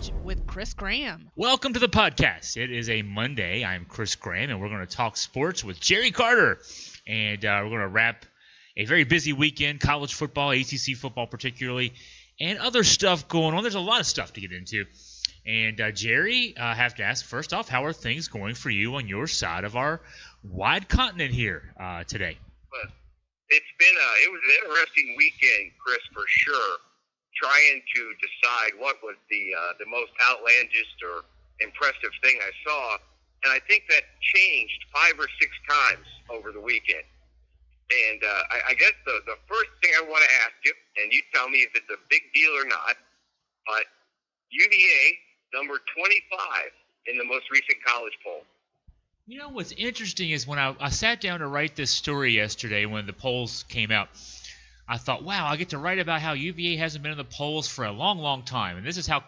College with Chris Graham. Welcome to the podcast. It is a Monday. I'm Chris Graham, and we're going to talk sports with Jerry Carter. And we're going to wrap a very busy weekend, college football, ACC football particularly, and other stuff going on. There's a lot of stuff to get into. And Jerry, I have to ask, first off, how are things going for you on your side of our wide continent here today? It was an interesting weekend, Chris, for sure. Trying to decide what was the most outlandish or impressive thing I saw, and I think that changed 5 or 6 times over the weekend. And I guess the first thing I want to ask you, and you tell me if it's a big deal or not, but UVA, number 25 in the most recent college poll. You know, what's interesting is when I sat down to write this story yesterday when the polls came out, I thought, wow, I get to write about how UVA hasn't been in the polls for a long, long time. And this is how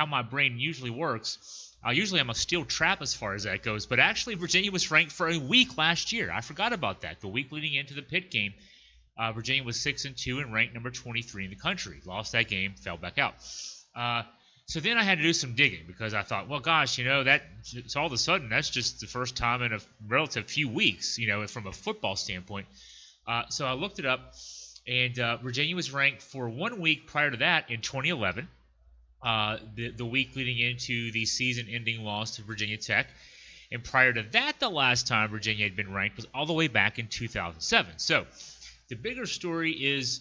my brain usually works. Usually I'm a steel trap as far as that goes. But actually, Virginia was ranked for a week last year. I forgot about that. The week leading into the Pitt game, Virginia was 6-2 and ranked number 23 in the country. Lost that game, fell back out. So then I had to do some digging because I thought, well, gosh, so all of a sudden that's just the first time in a relative few weeks, from a football standpoint. So I looked it up, and Virginia was ranked for 1 week prior to that in 2011, the week leading into the season-ending loss to Virginia Tech. And prior to that, the last time Virginia had been ranked was all the way back in 2007. So the bigger story is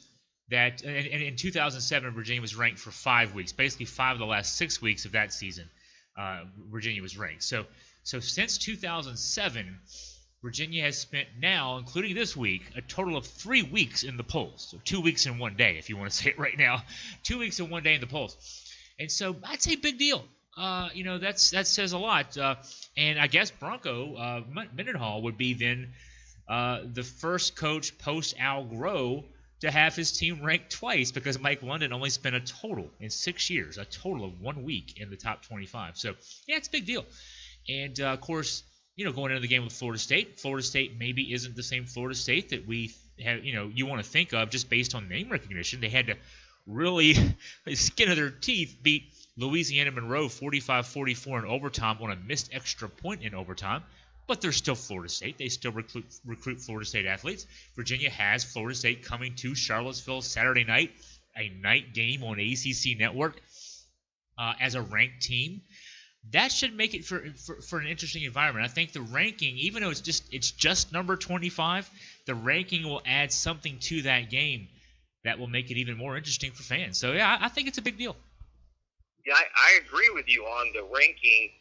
that in 2007, Virginia was ranked for 5 weeks. Basically, 5 of the last 6 weeks of that season, Virginia was ranked. So since 2007, Virginia has spent now, including this week, a total of 3 weeks in the polls. So 2 weeks in 1 day, if you want to say it right now. 2 weeks in 1 day in the polls. And so I'd say big deal. That says a lot. And I guess Bronco Mendenhall would be then the first coach post-Al Groh to have his team ranked twice because Mike London only spent a total in 6 years, a total of 1 week in the top 25. So, yeah, it's a big deal. And, of course, going into the game with Florida State maybe isn't the same Florida State that we have, you want to think of just based on name recognition. They had to really, skin of their teeth, beat Louisiana Monroe 45-44 in overtime on a missed extra point in overtime. But they're still Florida State. They still recruit Florida State athletes. Virginia has Florida State coming to Charlottesville Saturday night, a night game on ACC Network as a ranked team. That should make it for an interesting environment. I think the ranking, even though it's just number 25, the ranking will add something to that game that will make it even more interesting for fans. So, yeah, I think it's a big deal. Yeah, I agree with you on the ranking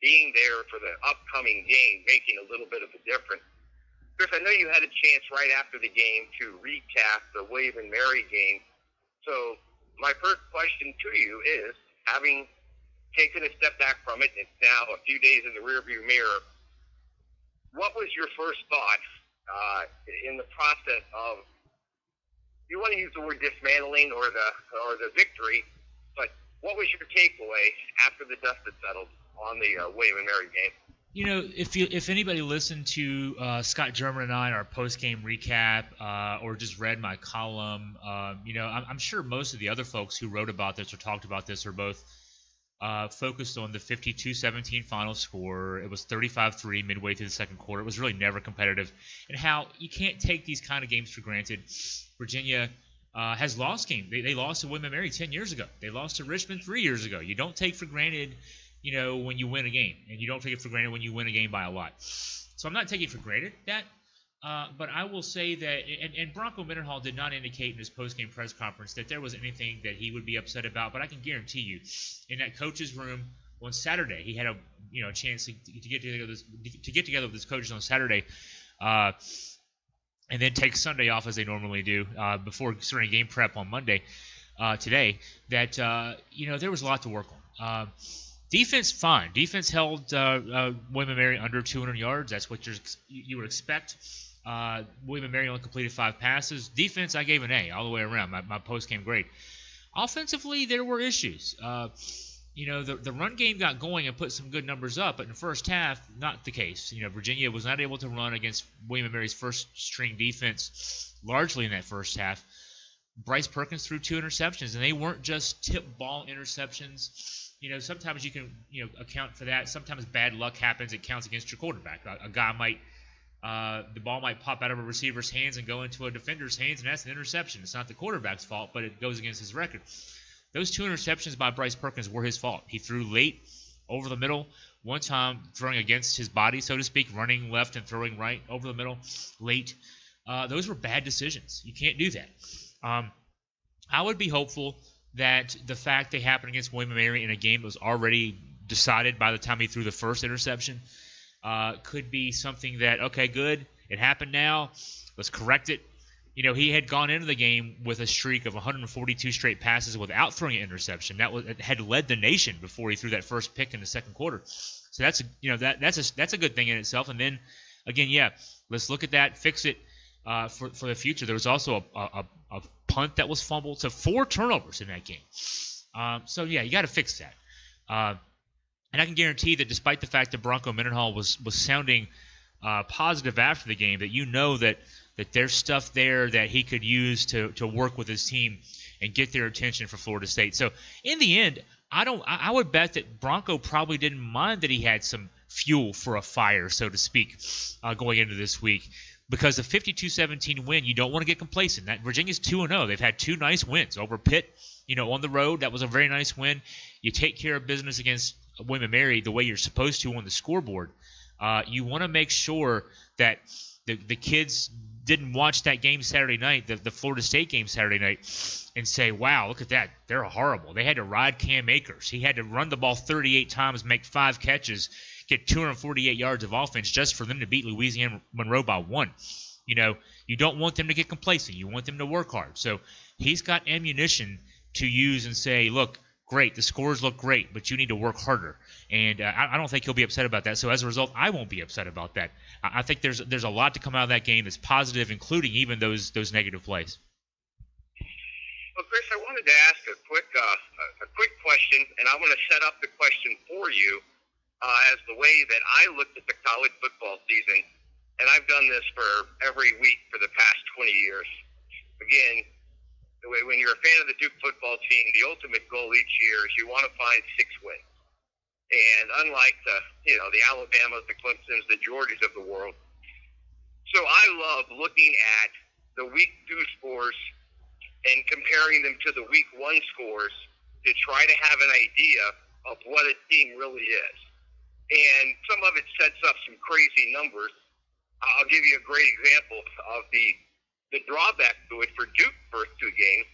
being there for the upcoming game, making a little bit of a difference. Chris, I know you had a chance right after the game to recap the William and Mary game. So my first question to you is, having taken a step back from it, and it's now a few days in the rearview mirror, what was your first thought in the process of, you want to use the word dismantling or the victory, but what was your takeaway after the dust had settled on the William and Mary game? If anybody listened to Scott German and I, our post-game recap, or just read my column, I'm sure most of the other folks who wrote about this or talked about this are both focused on the 52-17 final score. It was 35-3 midway through the second quarter. It was really never competitive, and how you can't take these kind of games for granted. Virginia has lost games. They lost to William and Mary 10 years ago. They lost to Richmond 3 years ago. You don't take for granted when you win a game, and you don't take it for granted when you win a game by a lot. So I'm not taking for granted that, but I will say that, and Bronco Mendenhall did not indicate in his post-game press conference that there was anything that he would be upset about, but I can guarantee you, in that coach's room on Saturday, he had a chance to get together with his coaches on Saturday, and then take Sunday off as they normally do before starting game prep on Monday today, that there was a lot to work on. Defense, fine. Defense held William and Mary under 200 yards. That's what you would expect. William and Mary only completed 5 passes. Defense, I gave an A all the way around. My post-game grade. Offensively, there were issues. The run game got going and put some good numbers up, but in the first half, not the case. Virginia was not able to run against William and Mary's first-string defense largely in that first half. Bryce Perkins threw 2 interceptions, and they weren't just tip ball interceptions. sometimes you can, account for that. Sometimes bad luck happens. It counts against your quarterback. A guy might, the ball might pop out of a receiver's hands and go into a defender's hands, and that's an interception. It's not the quarterback's fault, but it goes against his record. Those 2 interceptions by Bryce Perkins were his fault. He threw late, over the middle, one time throwing against his body, so to speak, running left and throwing right, over the middle, late. Those were bad decisions. You can't do that. I would be hopeful that the fact they happened against William & Mary in a game that was already decided by the time he threw the first interception could be something that, okay, good, it happened now, let's correct it. He had gone into the game with a streak of 142 straight passes without throwing an interception. It had led the nation before he threw that first pick in the second quarter. So that's a good thing in itself. And then again, let's look at that, fix it for the future. There was also a punt that was fumbled, so 4 turnovers in that game. You got to fix that. And I can guarantee that despite the fact that Bronco Mendenhall was sounding positive after the game, that there's stuff there that he could use to work with his team and get their attention for Florida State. So in the end, I would bet that Bronco probably didn't mind that he had some fuel for a fire, so to speak, going into this week. Because the 52-17 win, you don't want to get complacent. That Virginia's 2-0. They've had 2 nice wins over Pitt, on the road. That was a very nice win. You take care of business against William & Mary the way you're supposed to on the scoreboard. You want to make sure that the kids didn't watch that game Saturday night, the Florida State game Saturday night, and say, wow, look at that. They're horrible. They had to ride Cam Akers. He had to run the ball 38 times, make 5 catches, get 248 yards of offense just for them to beat Louisiana Monroe by 1. You don't want them to get complacent. You want them to work hard. So he's got ammunition to use and say, look, great, the scores look great, but you need to work harder. And I don't think he'll be upset about that. So as a result, I won't be upset about that. I think there's a lot to come out of that game that's positive, including even those negative plays. Well, Chris, I wanted to ask a quick question, and I want to set up the question for you as the way that I looked at the college football season, and I've done this for every week for the past 20 years. Again, when you're a fan of the Duke football team, the ultimate goal each year is you want to find 6 wins. And unlike the Alabamas, the Clemsons, the Georgias of the world. So I love looking at the week 2 scores and comparing them to the week 1 scores to try to have an idea of what a team really is. And some of it sets up some crazy numbers. I'll give you a great example of the drawback to it for Duke's first 2 games,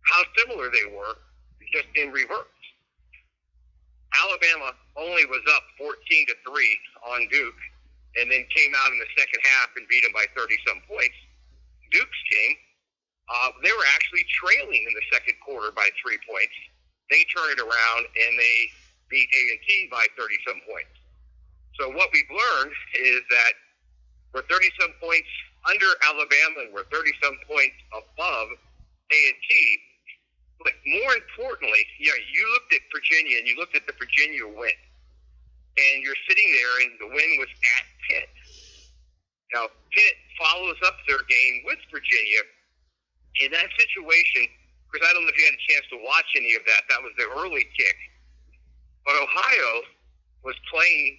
how similar they were, just in reverse. Alabama only was up 14-3 on Duke, and then came out in the second half and beat them by 30-some points. Duke's team, they were actually trailing in the second quarter by 3 points. They turned it around and they beat A&T by 30-some points. So what we've learned is that we're 30-some points under Alabama and we're 30-some points above A&T. But more importantly, you looked at Virginia and you looked at the Virginia win, and you're sitting there and the win was at Pitt. Now, Pitt follows up their game with Virginia. In that situation, because I don't know if you had a chance to watch any of that, that was the early kick. But Ohio was playing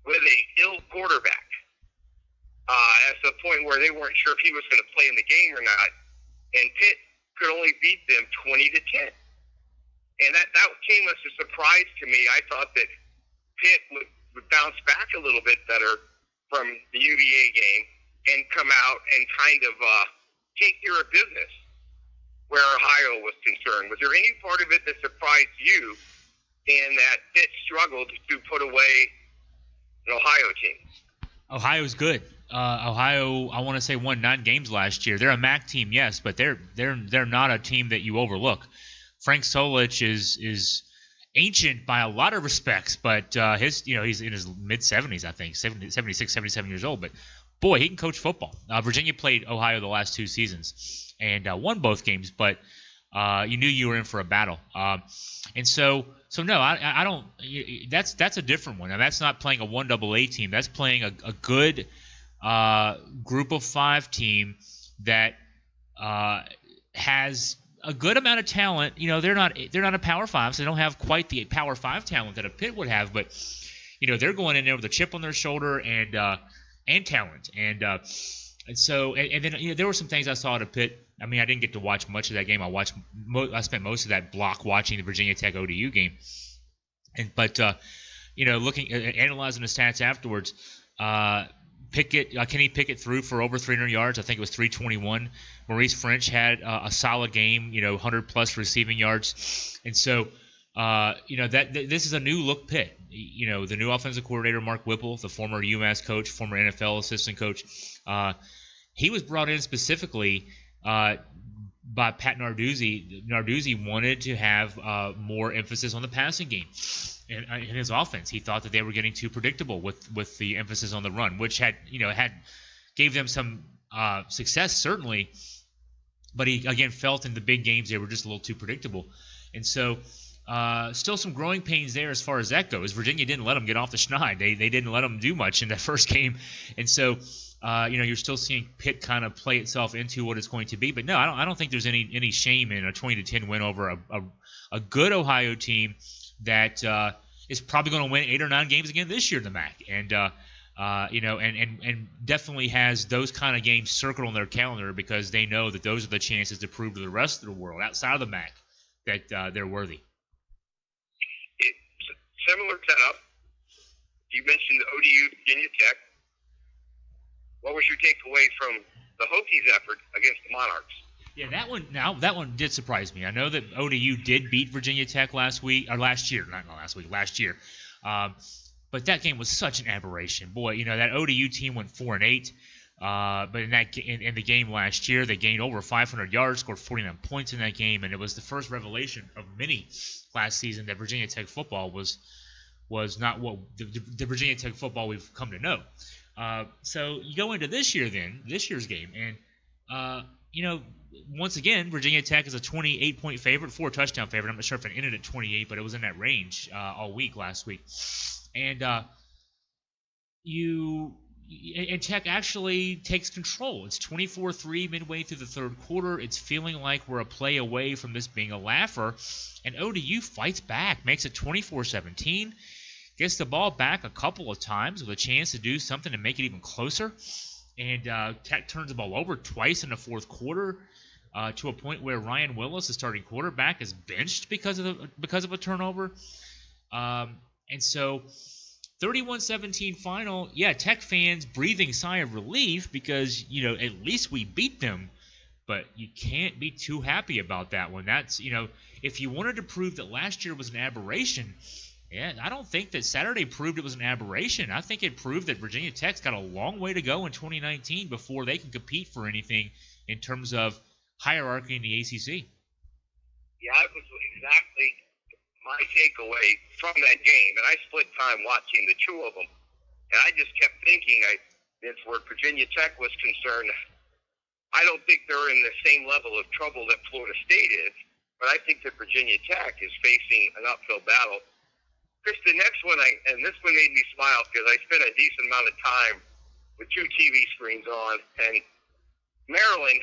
with a ill quarterback at the point where they weren't sure if he was going to play in the game or not. And Pitt could only beat them 20-10. And that came as a surprise to me. I thought that Pitt would bounce back a little bit better from the UVA game and come out and kind of take care of business where Ohio was concerned. Was there any part of it that surprised you in that Pitt struggled to put away an Ohio team? Ohio's good. Ohio, I want to say, won 9 games last year. They're a MAC team, yes, but they're not a team that you overlook. Frank Solich is ancient by a lot of respects, but he's in his mid-70s, I think, 76, 77 years old. But boy, he can coach football. Virginia played Ohio the last 2 seasons and won both games, but you knew you were in for a battle. And so no, I don't. That's a different one. Now that's not playing a 1AA team. That's playing a good group of 5 team that has a good amount of talent. They're not a Power 5, so they don't have quite the Power 5 talent that a Pitt would have, but they're going in there with a chip on their shoulder and talent, and so then there were some things I saw at a Pitt. I mean, I didn't get to watch much of that game. I spent most of that block watching the Virginia Tech ODU game, but looking analyzing the stats afterwards. Kenny Pickett threw for over 300 yards. I think it was 321. Maurice French had a solid game, 100-plus receiving yards. And so, this is a new look Pitt. The new offensive coordinator, Mark Whipple, the former UMass coach, former NFL assistant coach, he was brought in specifically by Pat Narduzzi. Narduzzi wanted to have more emphasis on the passing game. In his offense, he thought that they were getting too predictable with the emphasis on the run, which gave them some success certainly, but he again felt in the big games they were just a little too predictable, and so still some growing pains there as far as that goes. Virginia didn't let them get off the schneid. They didn't let them do much in that first game, and so you're still seeing Pitt kind of play itself into what it's going to be. But no, I don't think there's any shame in a 20-10 win over a good Ohio team that is probably going to win 8 or 9 games again this year in the MAC, and and definitely has those kind of games circled on their calendar because they know that those are the chances to prove to the rest of the world outside of the MAC that they're worthy. It's similar setup. You mentioned ODU, Virginia Tech. What was your takeaway from the Hokies' effort against the Monarchs? Yeah, that one did surprise me. I know that ODU did beat Virginia Tech last year. But that game was such an aberration. Boy, that ODU team went 4-8. But in the game last year, they gained over 500 yards, scored 49 points in that game, and it was the first revelation of many last season that Virginia Tech football was not what the Virginia Tech football we've come to know. So you go into this year's game, and once again, Virginia Tech is a 28-point favorite, 4-touchdown favorite. I'm not sure if it ended at 28, but it was in that range all week last week. And Tech actually takes control. It's 24-3 midway through the third quarter. It's feeling like we're a play away from this being a laugher. And ODU fights back, makes it 24-17, gets the ball back a couple of times with a chance to do something to make it even closer. And Tech turns the ball over twice in the fourth quarter to a point where Ryan Willis, the starting quarterback, is benched because of a turnover. And so 31-17 final. Yeah, Tech fans breathing sigh of relief because, at least we beat them. But you can't be too happy about that one. That's, if you wanted to prove that last year was an aberration, yeah, I don't think that Saturday proved it was an aberration. I think it proved that Virginia Tech's got a long way to go in 2019 before they can compete for anything in terms of hierarchy in the ACC. Yeah, that was exactly my takeaway from that game. And I split time watching the two of them. And I just kept thinking, as where Virginia Tech was concerned, I don't think they're in the same level of trouble that Florida State is. But I think that Virginia Tech is facing an uphill battle. Chris, the next one, and this one made me smile because I spent a decent amount of time with 2 TV screens on. And Maryland,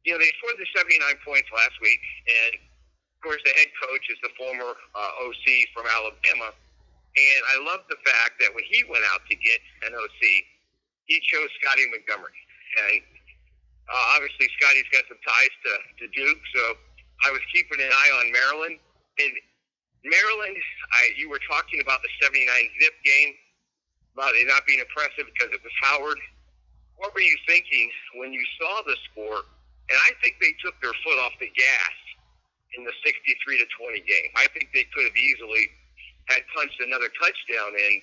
they scored the 79 points last week. And, of course, the head coach is the former OC from Alabama. And I love the fact that when he went out to get an OC, he chose Scotty Montgomery. And obviously Scotty's got some ties to Duke, so I was keeping an eye on Maryland. And Maryland, you were talking about the 79 zip game, about it not being impressive because it was Howard. What were you thinking when you saw the score? And I think they took their foot off the gas in the 63-20 game. I think they could have easily had punched another touchdown in.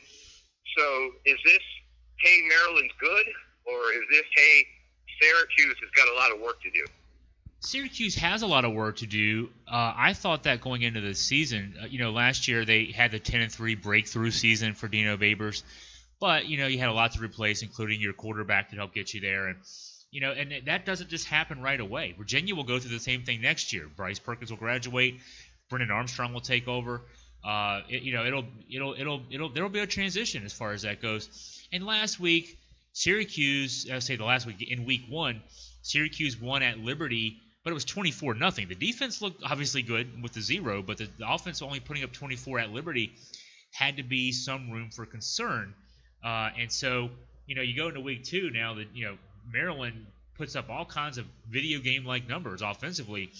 So is this, hey, Maryland's good, or is this, hey, Syracuse has got a lot of work to do? Syracuse has a lot of work to do. I thought that going into the season, last year they had the 10-3 breakthrough season for Dino Babers, but you had a lot to replace, including your quarterback to help get you there, and that doesn't just happen right away. Virginia will go through the same thing next year. Bryce Perkins will graduate, Brennan Armstrong will take over. There'll be a transition as far as that goes. And last week, Syracuse, in week 1, Syracuse won at Liberty but it was 24-0. The defense looked obviously good with the 0, but the offense only putting up 24 at Liberty had to be some room for concern. And so, you go into week 2 now that, Maryland puts up all kinds of video game-like numbers offensively,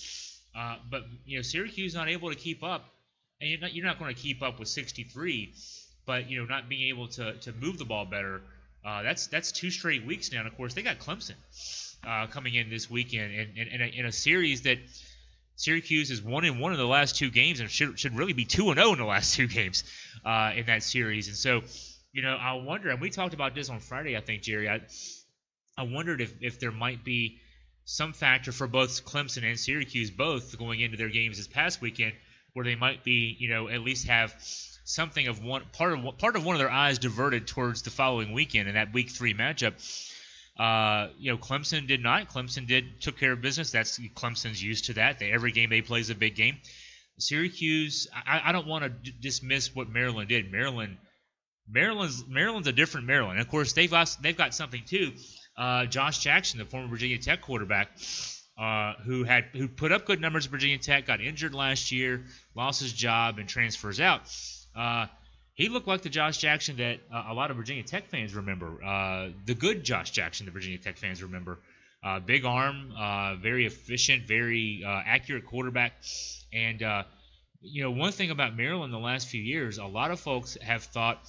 but Syracuse not able to keep up, and you're not going to keep up with 63, but not being able to move the ball better. That's 2 straight weeks now. And of course, they got Clemson coming in this weekend, and in a series that Syracuse is 1-1 in the last 2 games, and should really be 2-0 in the last 2 games in that series. And so, I wonder, and we talked about this on Friday, I think, Jerry. I wondered if there might be some factor for both Clemson and Syracuse both going into their games this past weekend, where they might be, at least have something of part of one of their eyes diverted towards the following weekend in that Week 3 matchup. Clemson did not. Clemson took care of business. That's Clemson's used to that. Every game they play is a big game. Syracuse, I don't want to dismiss what Maryland did. Maryland's a different Maryland. And of course, they've got something too. Josh Jackson, the former Virginia Tech quarterback, who put up good numbers at Virginia Tech, got injured last year, lost his job, and transfers out. He looked like the Josh Jackson that a lot of Virginia Tech fans remember. The good Josh Jackson that Virginia Tech fans remember. Big arm, very efficient, very accurate quarterback. And, one thing about Maryland the last few years, a lot of folks have thought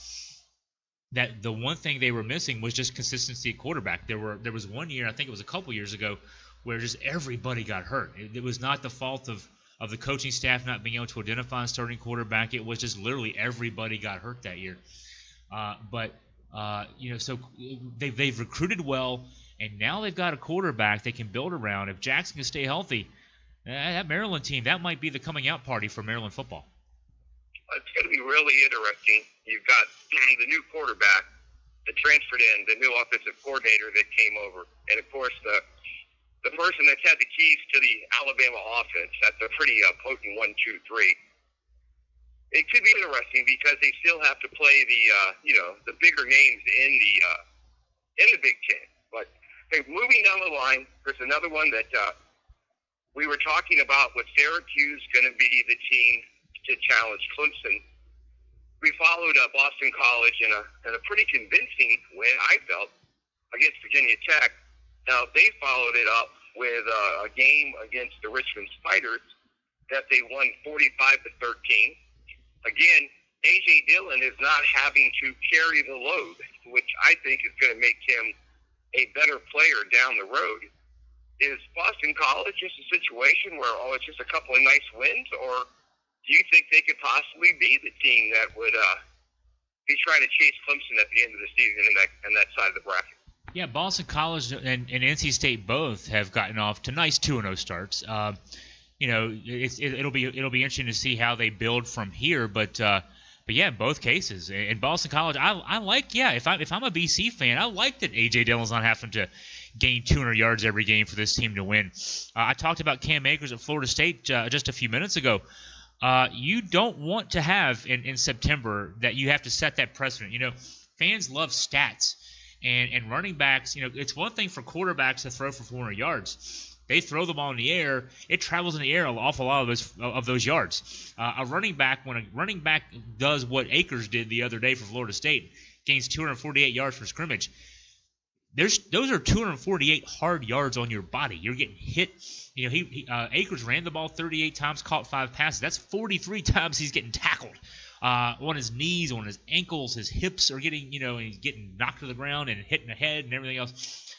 that the one thing they were missing was just consistency at quarterback. There was one year, I think it was a couple years ago, where just everybody got hurt. It was not the fault of the coaching staff not being able to identify a starting quarterback. It was just literally everybody got hurt that year. So they've recruited well, and now they've got a quarterback they can build around. If Jackson can stay healthy, that Maryland team, that might be the coming out party for Maryland football. It's going to be really interesting. You've got the new quarterback that transferred in, the new offensive coordinator that came over, and of course the person that's had the keys to the Alabama offense. That's a pretty potent 1, 2, 3. It could be interesting because they still have to play the bigger names in the Big Ten. But hey, moving down the line, there's another one that we were talking about. Was Syracuse going to be the team to challenge Clemson? We followed Boston College in a pretty convincing win, I felt, against Virginia Tech. Now, they followed it up with a game against the Richmond Spiders that they won 45-13. Again, A.J. Dillon is not having to carry the load, which I think is going to make him a better player down the road. Is Boston College just a situation where, it's just a couple of nice wins, or do you think they could possibly be the team that would be trying to chase Clemson at the end of the season in that side of the bracket? Yeah, Boston College and NC State both have gotten off to nice 2-0 starts. It'll be interesting to see how they build from here. But yeah, in both cases, in Boston College, I like. Yeah, if I'm a BC fan, I like that A.J. Dillon's not having to gain 200 yards every game for this team to win. I talked about Cam Akers at Florida State just a few minutes ago. You don't want to have in September that you have to set that precedent. Fans love stats. And running backs, it's one thing for quarterbacks to throw for 400 yards. They throw the ball in the air. It travels in the air an awful lot of those yards. When a running back does what Akers did the other day for Florida State, gains 248 yards per scrimmage, those are 248 hard yards on your body. You're getting hit. Akers ran the ball 38 times, caught 5 passes. That's 43 times he's getting tackled. On his knees, on his ankles, his hips are getting, and he's getting knocked to the ground and hitting the head and everything else.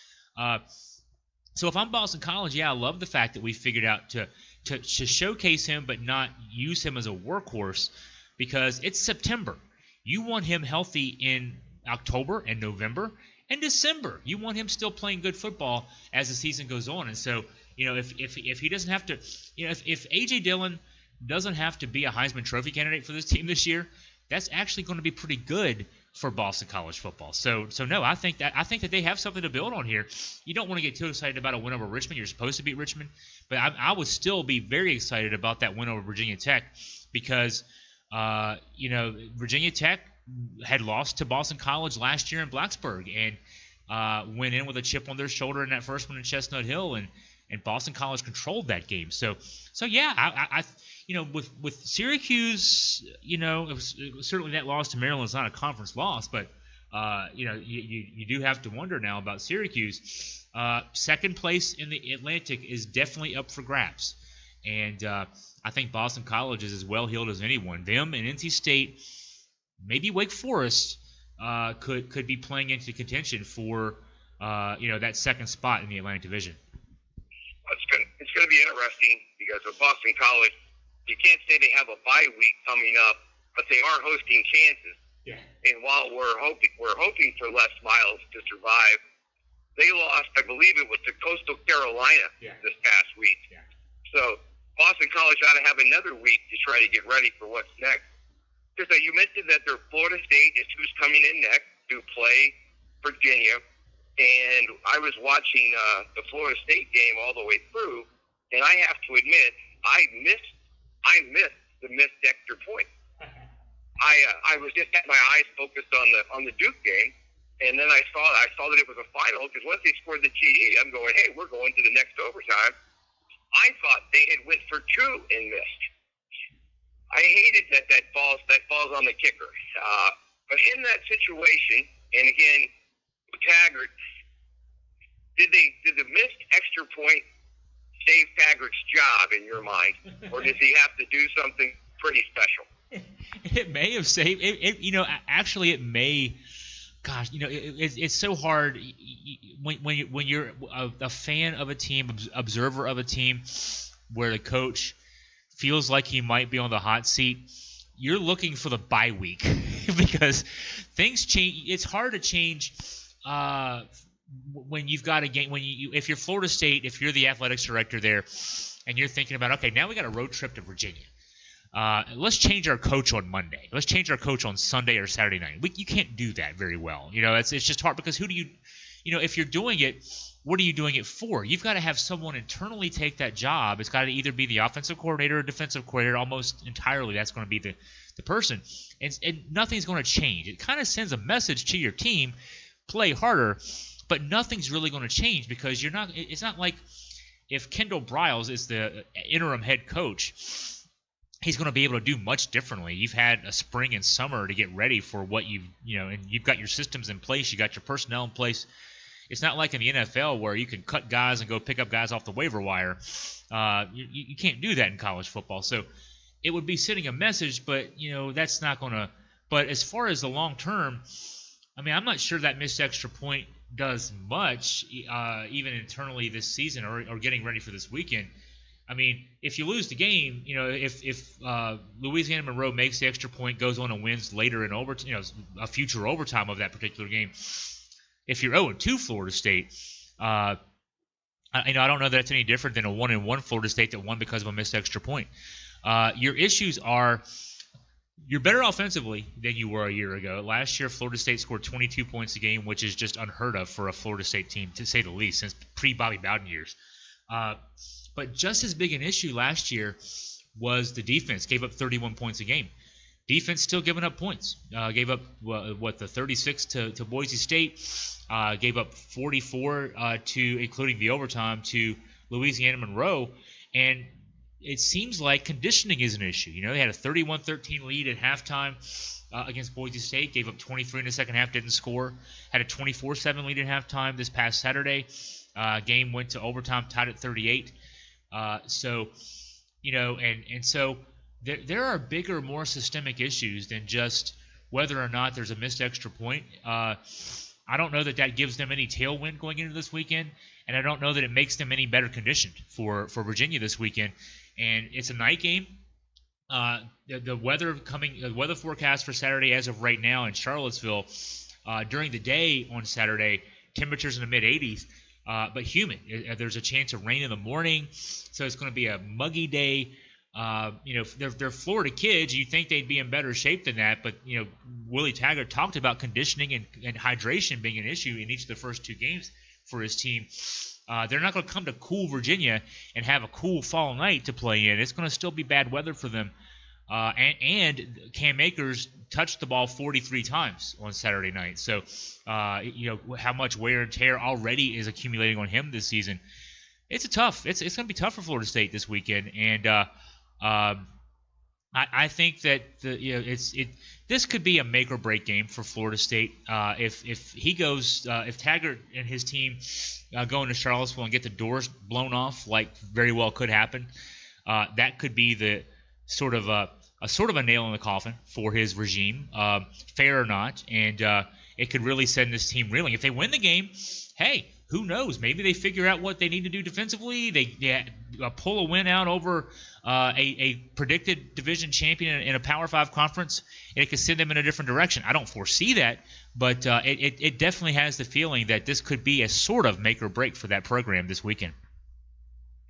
So if I'm Boston College, I love the fact that we figured out to showcase him but not use him as a workhorse because it's September. You want him healthy in October and November and December. You want him still playing good football as the season goes on. And so, if he doesn't have to, if A.J. Dillon doesn't have to be a Heisman Trophy candidate for this team this year, that's actually going to be pretty good for Boston College football. So no, I think that they have something to build on here. You don't want to get too excited about a win over Richmond. You're supposed to beat Richmond, but I would still be very excited about that win over Virginia Tech because Virginia Tech had lost to Boston College last year in Blacksburg and went in with a chip on their shoulder in that first one in Chestnut Hill, and and Boston College controlled that game. So yeah, I with Syracuse, it was certainly that loss to Maryland is not a conference loss, but you do have to wonder now about Syracuse. Second place in the Atlantic is definitely up for grabs, and I think Boston College is as well heeled as anyone. Them and NC State, maybe Wake Forest, could be playing into contention for that second spot in the Atlantic Division. It's going to be interesting because with Boston College, you can't say they have a bye week coming up, but they are hosting Kansas. Yeah. And while we're hoping for Les Miles to survive, they lost, I believe it was to Coastal Carolina this past week. Yeah. So Boston College ought to have another week to try to get ready for what's next. Because you mentioned that their Florida State is who's coming in next to play Virginia. And I was watching the Florida State game all the way through, and I have to admit, I missed the missed extra point. I was just had my eyes focused on the Duke game, and then I saw that it was a final, because once they scored the TD, I'm going, hey, we're going to the next overtime. I thought they had went for two and missed. I hated that falls on the kicker. But in that situation, and again, Taggart, did the missed extra point save Taggart's job in your mind, or does he have to do something pretty special? It may have saved it. Actually, it may. Gosh, it's so hard when you're a fan of a team, observer of a team, where the coach feels like he might be on the hot seat. You're looking for the bye week because things change. It's hard to change when you've got a game. If you're Florida State, if you're the athletics director there, and you're thinking about, okay, now we got a road trip to Virginia. Let's change our coach on Monday. Let's change our coach on Sunday or Saturday night. You can't do that very well. It's just hard because who do you if you're doing it, what are you doing it for? You've got to have someone internally take that job. It's got to either be the offensive coordinator or defensive coordinator. Almost entirely, that's going to be the person. And nothing's going to change. It kind of sends a message to your team, play harder, but nothing's really going to change because you're not. It's not like if Kendall Briles is the interim head coach, he's going to be able to do much differently. You've had a spring and summer to get ready for what and you've got your systems in place. You got your personnel in place. It's not like in the NFL where you can cut guys and go pick up guys off the waiver wire. You can't do that in college football. So it would be sending a message, but that's not going to. But as far as the long term, I'm not sure that missed extra point does much, even internally this season or getting ready for this weekend. If you lose the game, if Louisiana Monroe makes the extra point, goes on and wins later in overtime, a future overtime of that particular game. If you're 0-2 Florida State, I don't know that it's any different than a 1-1 Florida State that won because of a missed extra point. Your issues are you're better offensively than you were a year ago. Last year, Florida State scored 22 points a game, which is just unheard of for a Florida State team, to say the least, since pre-Bobby Bowden years. But just as big an issue last year was the defense. Gave up 31 points a game. Defense still giving up points. Gave up, the 36 to Boise State. Gave up 44 including the overtime, to Louisiana Monroe. And it seems like conditioning is an issue. They had a 31-13 lead at halftime against Boise State. Gave up 23 in the second half, didn't score. Had a 24-7 lead at halftime this past Saturday. Game went to overtime, tied at 38. So there are bigger, more systemic issues than just whether or not there's a missed extra point. I don't know that gives them any tailwind going into this weekend, and I don't know that it makes them any better conditioned for Virginia this weekend. And it's a night game. The weather forecast for Saturday as of right now in Charlottesville, during the day on Saturday, temperatures in the mid-80s. But humid. There's a chance of rain in the morning, so it's going to be a muggy day. They're Florida kids. You'd think they'd be in better shape than that, but Willie Taggart talked about conditioning and hydration being an issue in each of the first two games for his team. They're not going to come to cool Virginia and have a cool fall night to play in. It's going to still be bad weather for them. And Cam Akers touched the ball 43 times on Saturday night. So, how much wear and tear already is accumulating on him this season. It's going to be tough for Florida State this weekend, and I think that this could be a make or break game for Florida State. If he goes, if Taggart and his team go into Charlottesville and get the doors blown off, like very well could happen, that could be the sort of a nail in the coffin for his regime, fair or not, and it could really send this team reeling. If they win the game, hey, who knows? Maybe they figure out what they need to do defensively. They pull a win out over a predicted division champion in a Power 5 conference, and it could send them in a different direction. I don't foresee that, but it definitely has the feeling that this could be a sort of make or break for that program this weekend.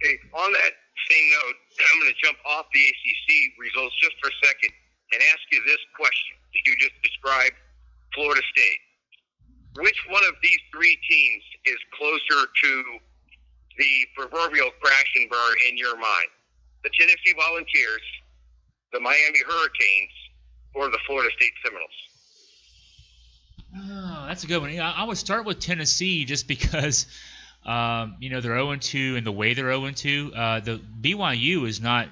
Okay, on that same note, I'm going to jump off the ACC results just for a second and ask you this question that you just described, Florida State. Which one of these three teams is closer to the proverbial crash and burn in your mind? The Tennessee Volunteers, the Miami Hurricanes, or the Florida State Seminoles? Oh, that's a good one. I would start with Tennessee just because, they're 0-2 and the way they're 0-2. The BYU is not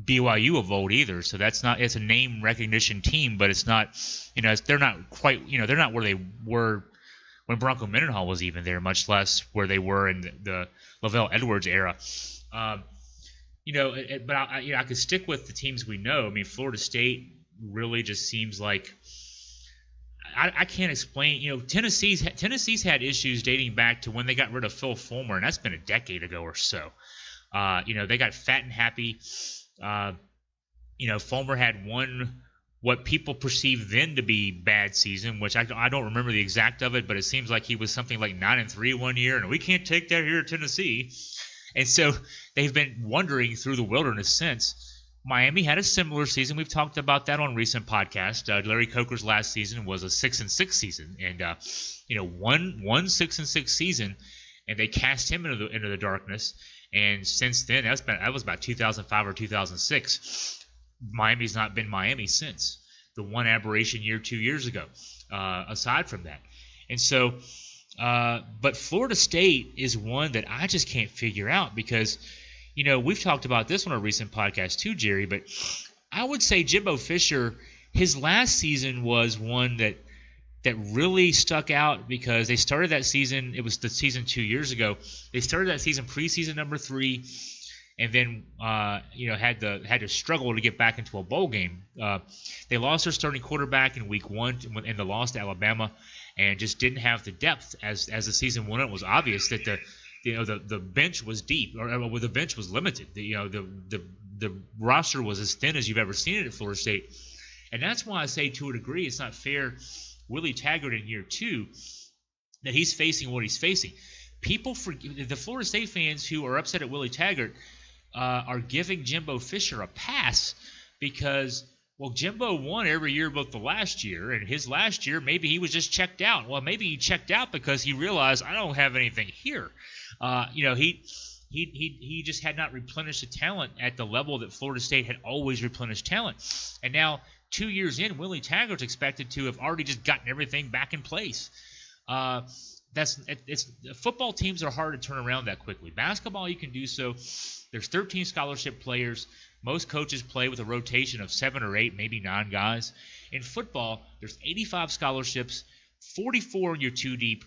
BYU of old either, so that's not. It's a name recognition team, but it's not. They're not quite. They're not where they were when Bronco Mendenhall was even there, much less where they were in the Lavelle Edwards era. But I could stick with the teams we know. I mean, Florida State really just seems like I can't explain. Tennessee's had issues dating back to when they got rid of Phil Fulmer, and that's been a decade ago or so. They got fat and happy. Fulmer had what people perceived then to be bad season, which I don't remember the exact of it, but it seems like he was something like 9-3 one year, and we can't take that here at Tennessee. And so they've been wandering through the wilderness since. Miami had a similar season. We've talked about that on recent podcasts. Larry Coker's last season was a 6-6 season, and one 6-6 season, and they cast him into the darkness. And since then, that was about 2005 or 2006. Miami's not been Miami since the one aberration year 2 years ago. Aside from that, and so, but Florida State is one that I just can't figure out because. We've talked about this on a recent podcast too, Jerry, but I would say Jimbo Fisher, his last season was one that really stuck out because they started that season. It was the season 2 years ago. They started that season preseason number 3, and then had to struggle to get back into a bowl game. They lost their starting quarterback in week 1 and the loss to Alabama, and just didn't have the depth as the season went on. It was obvious that the bench was deep, or the bench was limited. The roster was as thin as you've ever seen it at Florida State, and that's why I say to a degree it's not fair. Willie Taggart in year 2 that he's facing what he's facing. People the Florida State fans who are upset at Willie Taggart are giving Jimbo Fisher a pass because. Well, Jimbo won every year but the last year, and his last year maybe he was just checked out. Well, maybe he checked out because he realized I don't have anything here. He just had not replenished the talent at the level that Florida State had always replenished talent. And now 2 years in, Willie Taggart's expected to have already just gotten everything back in place. Football teams are hard to turn around that quickly. Basketball, you can do so. There's 13 scholarship players. Most coaches play with a rotation of 7 or 8, maybe 9 guys. In football, there's 85 scholarships, 44 in your 2 deep,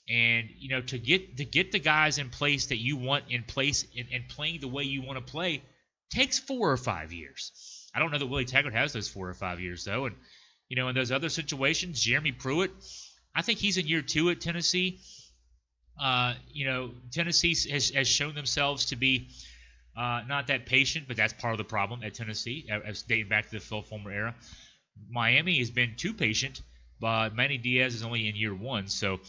and to get the guys in place that you want in place and playing the way you want to play takes 4 or 5 years. I don't know that Willie Taggart has those 4 or 5 years though, and in those other situations, Jeremy Pruitt, I think he's in year 2 at Tennessee. Tennessee has shown themselves to be. Not that patient, but that's part of the problem at Tennessee, as dating back to the Phil Fulmer era. Miami has been too patient, but Manny Diaz is only in year 1, so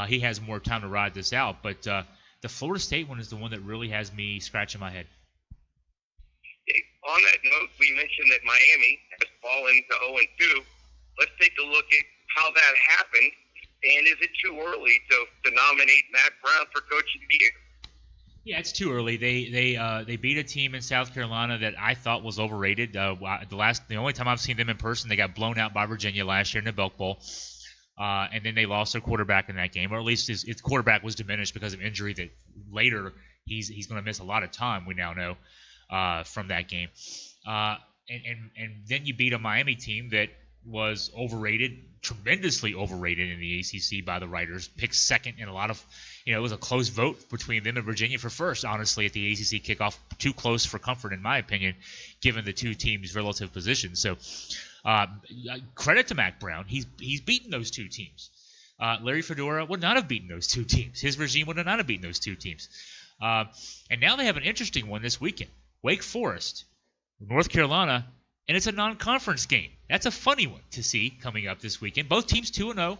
he has more time to ride this out. But the Florida State one is the one that really has me scratching my head. On that note, we mentioned that Miami has fallen to 0-2. Let's take a look at how that happened, and is it too early to nominate Matt Brown for Coach of the Year? Yeah, it's too early. They beat a team in South Carolina that I thought was overrated. The only time I've seen them in person, they got blown out by Virginia last year in the Belk Bowl, and then they lost their quarterback in that game, or at least his quarterback was diminished because of injury that later he's going to miss a lot of time. We now know from that game. And then you beat a Miami team that was overrated, tremendously overrated in the ACC by the writers, picked second in a lot of, it was a close vote between them and Virginia for first, honestly, at the ACC kickoff. Too close for comfort, in my opinion, given the two teams' relative positions. So credit to Mac Brown. He's beaten those two teams. Larry Fedora would not have beaten those two teams. His regime would not have beaten those two teams. And now they have an interesting one this weekend. Wake Forest, North Carolina, and it's a non-conference game. That's a funny one to see coming up this weekend. Both teams 2-0.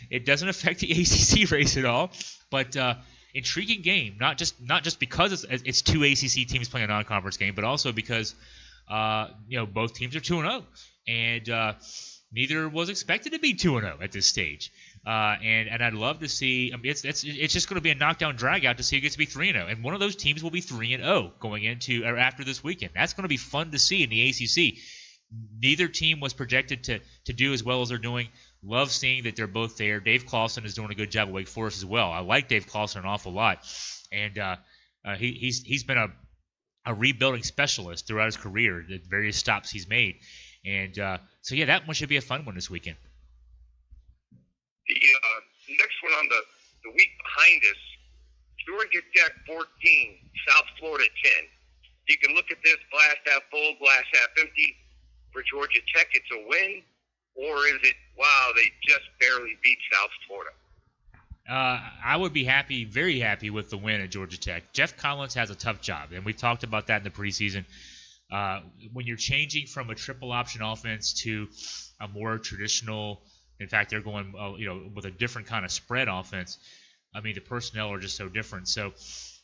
It doesn't affect the ACC race at all, but intriguing game. Not just because it's two ACC teams playing a non-conference game, but also because both teams are 2-0, and neither was expected to be 2-0 at this stage. And I'd love to see. I mean, it's just going to be a knockdown drag out to see who gets to be 3-0, and one of those teams will be 3-0 going into or after this weekend. That's going to be fun to see in the ACC. Neither team was projected to do as well as they're doing. Love seeing that they're both there. Dave Clawson is doing a good job at Wake Forest as well. I like Dave Clawson an awful lot, and he's been a rebuilding specialist throughout his career, the various stops he's made. And so that one should be a fun one this weekend. The next one on the week behind us, Georgia Tech 14, South Florida 10. You can look at this glass half full, glass half empty. For Georgia Tech, it's a win, or is it, wow, they just barely beat South Florida? I would be happy, very happy with the win at Georgia Tech. Jeff Collins has a tough job, and we've talked about that in the preseason. When you're changing from a triple option offense to a more traditional, in fact, they're going, with a different kind of spread offense. I mean, the personnel are just so different. So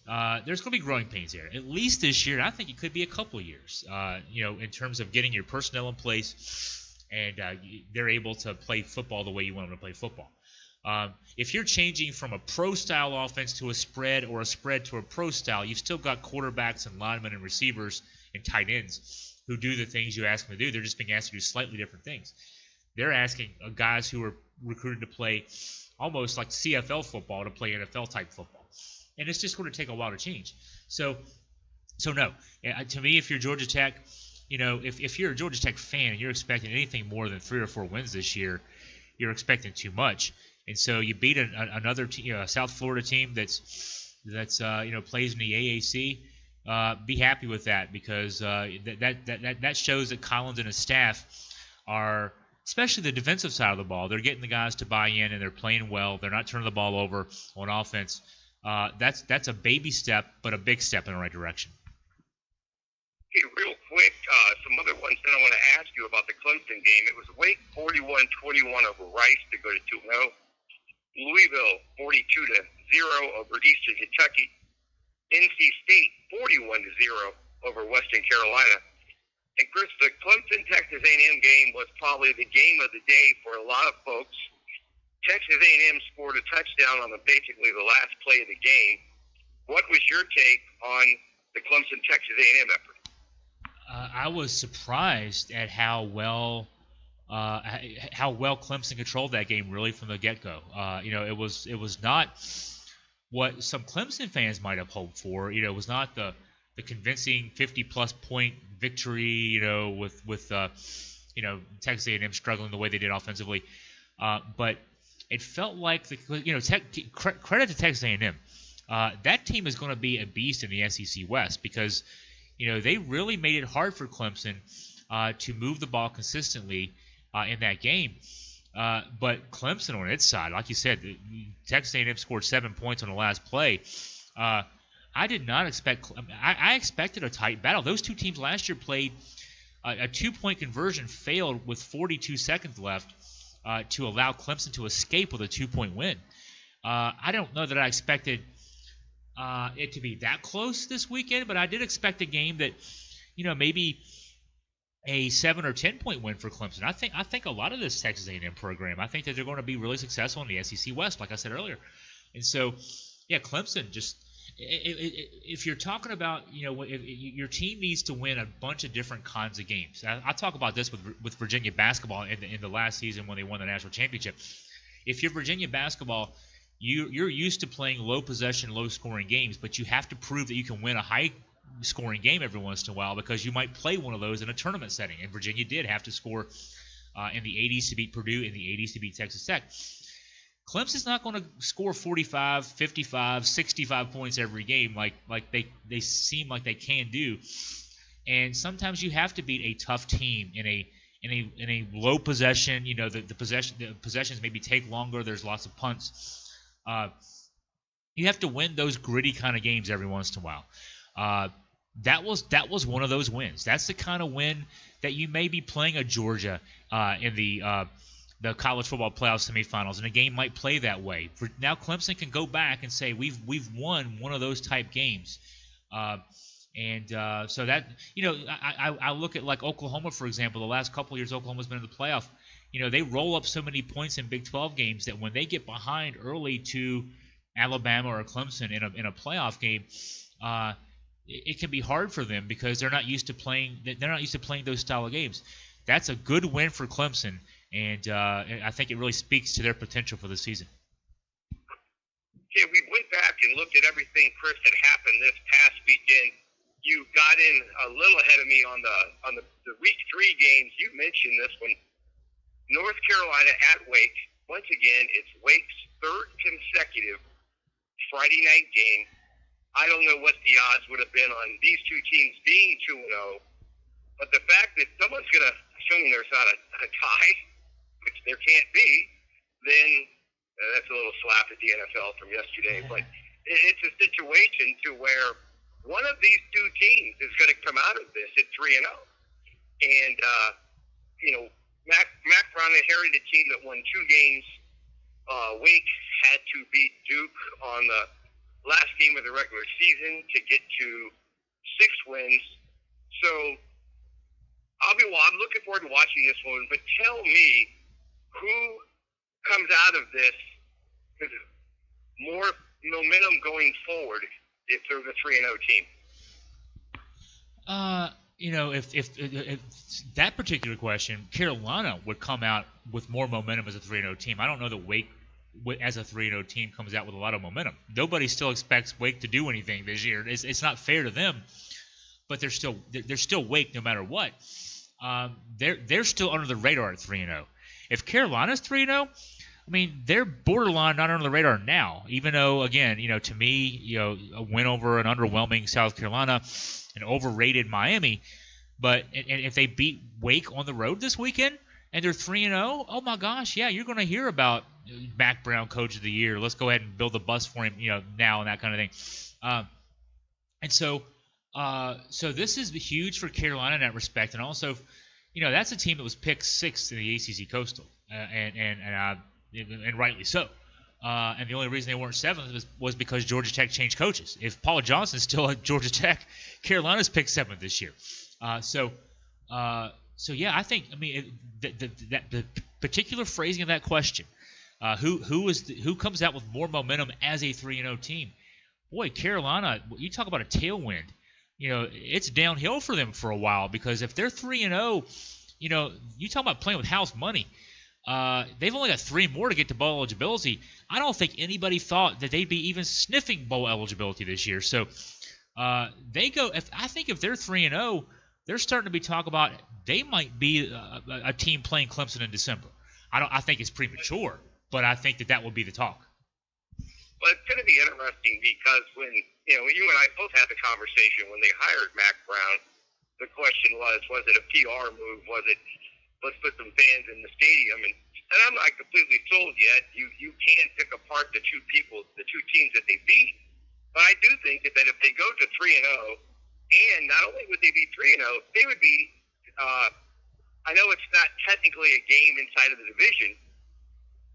there's going to be growing pains there. At least this year, I think it could be a couple of years. In terms of getting your personnel in place, and they're able to play football the way you want them to play football. If you're changing from a pro-style offense to a spread or a spread to a pro-style, you've still got quarterbacks and linemen and receivers and tight ends who do the things you ask them to do. They're just being asked to do slightly different things. They're asking guys who are recruited to play almost like CFL football to play NFL-type football. And it's just going to take a while to change. So no. To me, if you're Georgia Tech, if you're a Georgia Tech fan and you're expecting anything more than 3 or 4 wins this year, you're expecting too much. And so you beat another a South Florida team that's plays in the AAC. Be happy with that, because that shows that Collins and his staff are, especially the defensive side of the ball, they're getting the guys to buy in and they're playing well. They're not turning the ball over on offense. That's a baby step, but a big step in the right direction. Okay, real quick, some other ones that I want to ask you about the Clemson game. It was Wake 41-21 over Rice to go to 2-0. Louisville 42-0 over Eastern Kentucky. NC State 41-0 over Western Carolina. And Chris, the Clemson-Texas A&M game was probably the game of the day for a lot of folks. Texas A&M scored a touchdown on basically the last play of the game. What was your take on the Clemson-Texas A&M effort? I was surprised at how well Clemson controlled that game really from the get-go. It was not what some Clemson fans might have hoped for. It was not the convincing 50-plus point victory, with Texas A&M struggling the way they did offensively. But it felt like credit to Texas A&M. That team is going to be a beast in the SEC West, because they really made it hard for Clemson to move the ball consistently in that game. But Clemson on its side, like you said, Texas A&M scored 7 points on the last play. I did not expect – I expected a tight battle. Those two teams last year played a 2-point conversion, failed with 42 seconds left to allow Clemson to escape with a 2-point win. I don't know that I expected it to be that close this weekend, but I did expect a game that, maybe a 7 or 10-point win for Clemson. I think a lot of this Texas A&M program, I think that they're going to be really successful in the SEC West, like I said earlier. And so, Clemson just – if you're talking about, if your team needs to win a bunch of different kinds of games. I talk about this with Virginia basketball in the last season when they won the national championship. If you're Virginia basketball, you're used to playing low possession, low scoring games, but you have to prove that you can win a high scoring game every once in a while because you might play one of those in a tournament setting. And Virginia did have to score in the 80s to beat Purdue, in the 80s to beat Texas Tech. Clemson's not going to score 45, 55, 65 points every game like they seem like they can do. And sometimes you have to beat a tough team in a low possession. You know, the possessions maybe take longer. There's lots of punts. You have to win those gritty kind of games every once in a while. That was one of those wins. That's the kind of win that you may be playing a Georgia in the college football playoff semifinals, and a game might play that way. Now Clemson can go back and say we've won one of those type games. So that, you know, I look at like Oklahoma, for example. The last couple of years Oklahoma's been in the playoff. You know, they roll up so many points in Big 12 games that when they get behind early to Alabama or Clemson in a playoff game, it can be hard for them because they're not used to playing those style of games. That's a good win for Clemson, and I think it really speaks to their potential for the season. Yeah, we went back and looked at everything, Chris, that happened this past weekend. You got in a little ahead of me on the week 3 games. You mentioned this one. North Carolina at Wake. Once again, it's Wake's 3rd consecutive Friday night game. I don't know what the odds would have been on these two teams being 2-0, but the fact that someone's going to, assuming there's not a tie, which there can't be, then that's a little slap at the NFL from yesterday. But it's a situation to where one of these two teams is going to come out of this at 3-0. And, you know, Mac Brown inherited a team that won 2 games. Wake had to beat Duke on the last game of the regular season to get to 6 wins. So I'm looking forward to watching this one. But tell me who comes out of this with more momentum going forward if they're the 3-0 team. You know, if that particular question, Carolina would come out with more momentum as a 3-0 team. I don't know that Wake, as a 3-0 team, comes out with a lot of momentum. Nobody still expects Wake to do anything this year. It's not fair to them, but they're still Wake no matter what. They're still under the radar at 3-0. If Carolina's 3-0, I mean, they're borderline not under the radar now. Even though, again, you know, to me, you know, a win over an underwhelming South Carolina, an overrated Miami, but and if they beat Wake on the road this weekend and they're 3-0, oh my gosh, yeah, you're going to hear about Mac Brown, Coach of the Year. Let's go ahead and build a bus for him, you know, now and that kind of thing. So this is huge for Carolina in that respect, and also, you know, that's a team that was picked 6th in the ACC Coastal, and rightly so. And the only reason they weren't 7th was because Georgia Tech changed coaches. If Paul Johnson's still at Georgia Tech, Carolina's picked 7th this year. So yeah, I think, I mean, the particular phrasing of that question, who comes out with more momentum as a 3-0 team? Boy, Carolina, you talk about a tailwind. You know, it's downhill for them for a while because if they're 3-0, you know, you talk about playing with house money. They've only got 3 more to get to bowl eligibility. I don't think anybody thought that they'd be even sniffing bowl eligibility this year. So they go. I think if they're 3-0, they're starting to be talk about they might be a team playing Clemson in December. I think it's premature, but I think that will be the talk. Well, it's going to be interesting because when you and I both had the conversation when they hired Mac Brown, the question was it a PR move? Was it let's put some fans in the stadium? And I'm not completely sold yet. You can pick apart the two teams that they beat. But I do think that if they go to 3-0, and not only would they be 3-0, they would be, I know it's not technically a game inside of the division,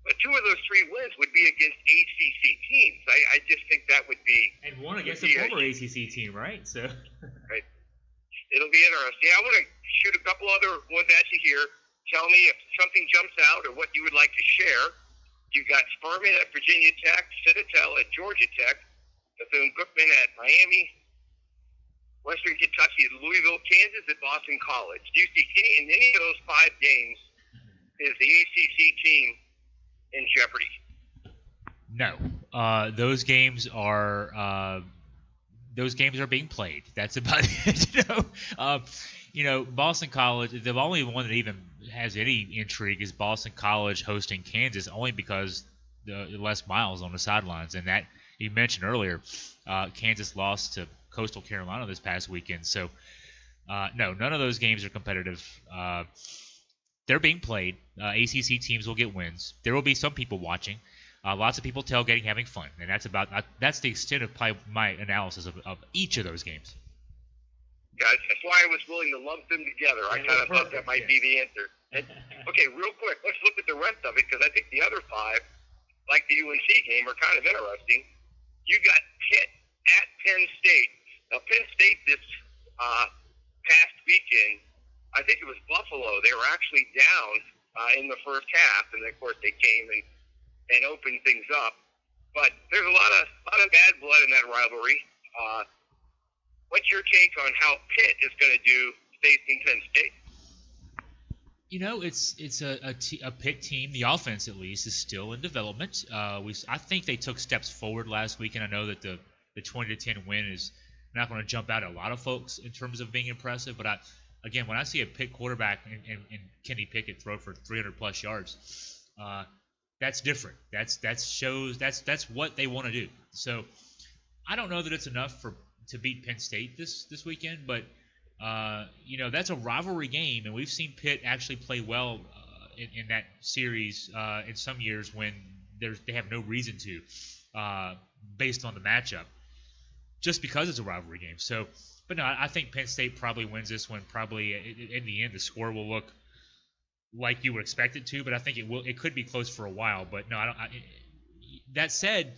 but 2 of those 3 wins would be against ACC teams. I just think that would be... And one against a former ACC team, right? So right. It'll be interesting. I want to shoot a couple other ones at you here. Tell me if something jumps out or what you would like to share. You've got Furman at Virginia Tech, Citadel at Georgia Tech, Bethune-Cookman at Miami, Western Kentucky at Louisville, Kansas at Boston College. Do you see in any of those 5 games is the ACC team in jeopardy? No, those games are being played. That's about it. Boston College. The only one that even has any intrigue is Boston College hosting Kansas, only because the Les Miles on the sidelines, and that you mentioned earlier. Kansas lost to Coastal Carolina this past weekend, so no, none of those games are competitive. They're being played. ACC teams will get wins. There will be some people watching. Lots of people tailgating, having fun, and that's the extent of my analysis of each of those games. Yeah, that's why I was willing to lump them together. I kind of thought that might be the answer. And, okay, real quick, let's look at the rest of it, because I think the other five, like the UNC game, are kind of interesting. You got Pitt at Penn State. Now, Penn State this past weekend, I think it was Buffalo. They were actually down in the first half, and of course they came and opened things up. But there's a lot of bad blood in that rivalry. What's your take on how Pitt is going to do facing Penn State? It's a Pitt team. The offense, at least, is still in development. I think they took steps forward last week, and I know that the 20-10 win is not going to jump out at a lot of folks in terms of being impressive. But again, when I see a Pitt quarterback and Kenny Pickett throw for 300+ yards, that's different. That's what they want to do. So I don't know that it's enough to beat Penn State this weekend, but that's a rivalry game, and we've seen Pitt actually play well in that series in some years when they have no reason to, based on the matchup, just because it's a rivalry game. So, but no, I think Penn State probably wins this one. Probably in the end, the score will look like you would expect it to, but I think it could be close for a while. But no, I don't. That said,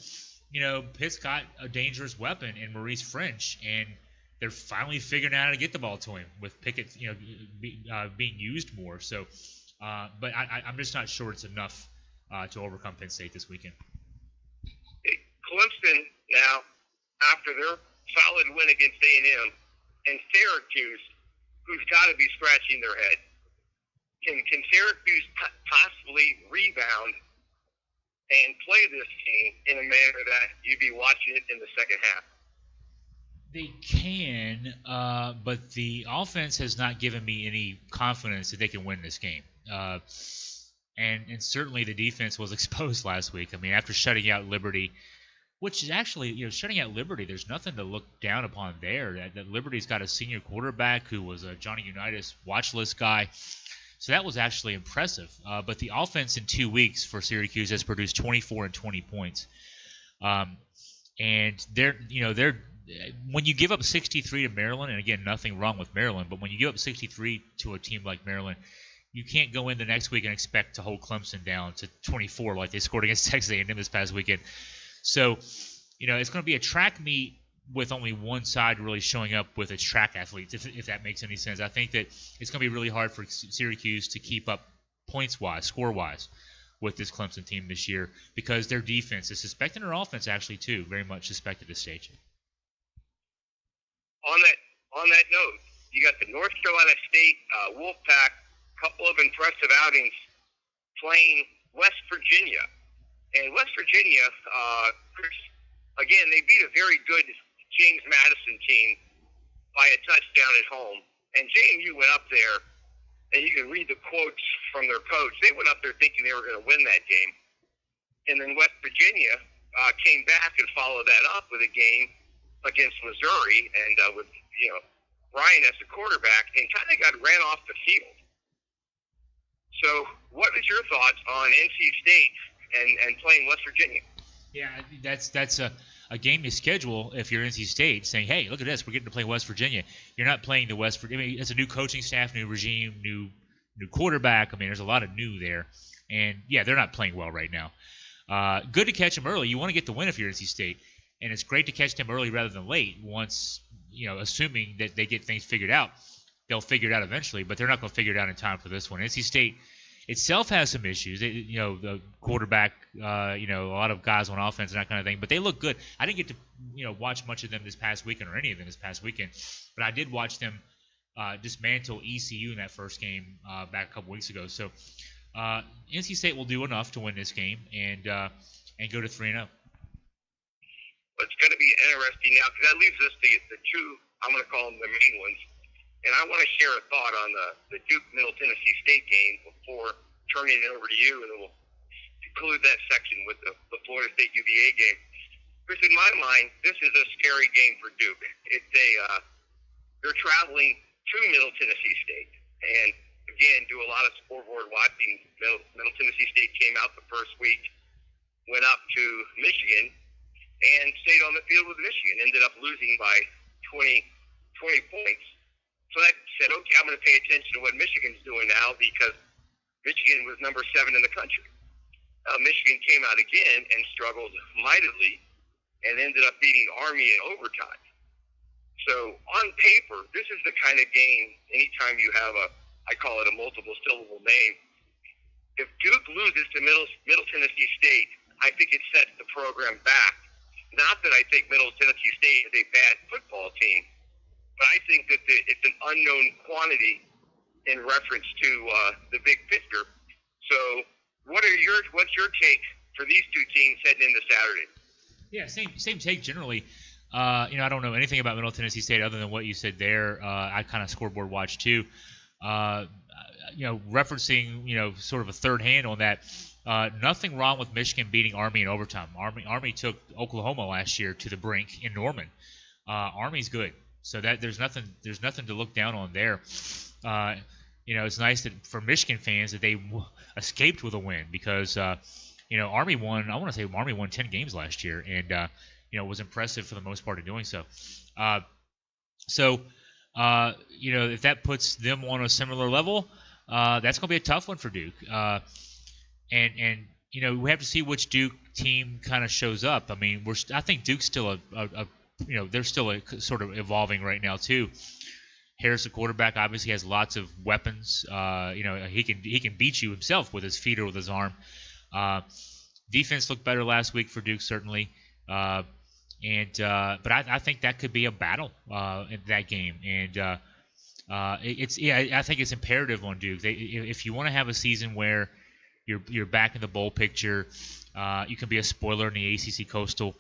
Pitt's got a dangerous weapon in Maurice French, and they're finally figuring out how to get the ball to him with Pickett, being used more. So, but I'm just not sure it's enough to overcome Penn State this weekend. Clemson now, after their solid win against A&M, and Syracuse, who's got to be scratching their head. Can Syracuse possibly rebound and play this game in a manner that you'd be watching it in the second half? They can, but the offense has not given me any confidence that they can win this game. And certainly the defense was exposed last week. I mean, after shutting out Liberty, which is actually, shutting out Liberty, there's nothing to look down upon there. That Liberty's got a senior quarterback who was a Johnny Unitas watch list guy. So that was actually impressive. But the offense in 2 weeks for Syracuse has produced 24 and 20 points. And they're when you give up 63 to Maryland, and again, nothing wrong with Maryland, but when you give up 63 to a team like Maryland, you can't go in the next week and expect to hold Clemson down to 24 like they scored against Texas A&M this past weekend. So, it's going to be a track meet with only one side really showing up with its track athletes, if that makes any sense. I think that it's going to be really hard for Syracuse to keep up points-wise, score-wise, with this Clemson team this year because their defense is suspected, and their offense actually, too, very much suspected this stage. On that note, you got the North Carolina State Wolfpack, couple of impressive outings playing West Virginia. And West Virginia, again, they beat a very good James Madison team by a touchdown at home. And JMU went up there, and you can read the quotes from their coach. They went up there thinking they were going to win that game. And then West Virginia came back and followed that up with a game against Missouri and with, Ryan as the quarterback, and kind of got ran off the field. So what is your thoughts on NC State and playing West Virginia? Yeah, that's a game to schedule if you're NC State, saying, hey, look at this, we're getting to play West Virginia. You're not playing the West Virginia. I mean, it's a new coaching staff, new regime, new quarterback. I mean, there's a lot of new there. And, yeah, they're not playing well right now. Good to catch them early. You want to get the win if you're NC State. And it's great to catch them early rather than late once, assuming that they get things figured out. They'll figure it out eventually, but they're not going to figure it out in time for this one. NC State itself has some issues. The quarterback, a lot of guys on offense and that kind of thing, but they look good. I didn't get to, watch much of them this past weekend or any of them this past weekend, but I did watch them dismantle ECU in that first game back a couple weeks ago. So NC State will do enough to win this game, and and go to 3-0. It's going to be interesting now because that leaves us the two, I'm going to call them the main ones. And I want to share a thought on the Duke-Middle Tennessee State game before turning it over to you, and then we'll conclude that section with the Florida State UVA game. Chris, in my mind, this is a scary game for Duke. They're traveling to Middle Tennessee State, and again, do a lot of scoreboard watching. Middle Tennessee State came out the first week, went up to Michigan, and stayed on the field with Michigan. Ended up losing by 20 points. So that said, okay, I'm going to pay attention to what Michigan's doing now because Michigan was number 7 in the country. Michigan came out again and struggled mightily and ended up beating Army in overtime. So on paper, this is the kind of game, anytime you have I call it a multiple syllable name, if Duke loses to Middle Tennessee State, I think it sets the program back. Not that I think Middle Tennessee State is a bad football team, but I think that it's an unknown quantity in reference to the big picture. So what's your take for these two teams heading into Saturday? Yeah, same take generally. I don't know anything about Middle Tennessee State other than what you said there. I kind of scoreboard watch too. Referencing, sort of a third hand on that. Nothing wrong with Michigan beating Army in overtime. Army took Oklahoma last year to the brink in Norman. Army's good, so that there's nothing to look down on there. It's nice that for Michigan fans that they escaped with a win because Army won. I want to say Army won 10 games last year, and was impressive for the most part in doing so. If that puts them on a similar level, that's going to be a tough one for Duke. We have to see which Duke team kind of shows up. I mean, I think Duke's still they're still sort of evolving right now too. Harris, the quarterback, obviously has lots of weapons. He can beat you himself with his feet or with his arm. Defense looked better last week for Duke, certainly. But I think that could be a battle in that game. And I think it's imperative on Duke. If you want to have a season where you're back in the bowl picture, you can be a spoiler in the ACC Coastal.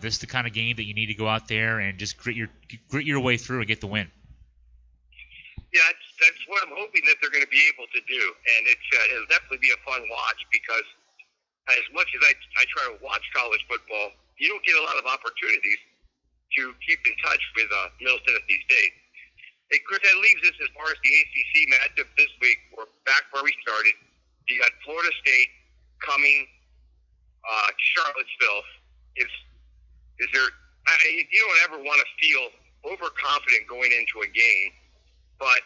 This is the kind of game that you need to go out there and just grit your way through and get the win. Yeah, that's what I'm hoping that they're going to be able to do, and it'll definitely be a fun watch because as much as I try to watch college football, you don't get a lot of opportunities to keep in touch with Middle Tennessee State. Hey, Chris, that leaves us as far as the ACC matchup this week. We're back where we started. You got Florida State coming to Charlottesville. Is there? You don't ever want to feel overconfident going into a game, but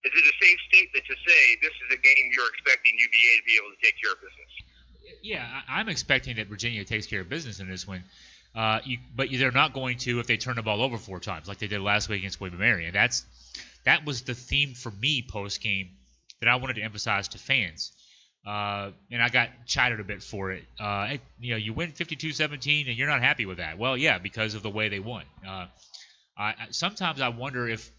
is it a safe statement to say this is a game you're expecting UVA to be able to take care of business? Yeah, I'm expecting that Virginia takes care of business in this one. But they're not going to if they turn the ball over 4 times like they did last week against William & Mary. And that was the theme for me post-game that I wanted to emphasize to fans. And I got chided a bit for it. You win 52-17 and you're not happy with that. Well, yeah, because of the way they won. Sometimes I wonder if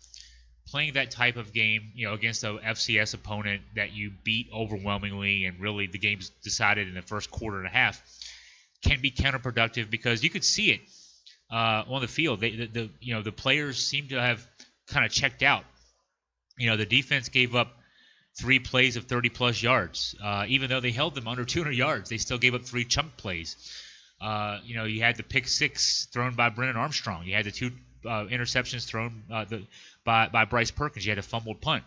playing that type of game, against a FCS opponent that you beat overwhelmingly and really the game's decided in the first quarter and a half, can be counterproductive because you could see it on the field. The players seem to have kind of checked out. The defense gave up 3 plays of 30-plus yards. Even though they held them under 200 yards, they still gave up 3 chunk plays. You had the pick 6 thrown by Brennan Armstrong. You had the 2 interceptions thrown by Bryce Perkins. You had a fumbled punt.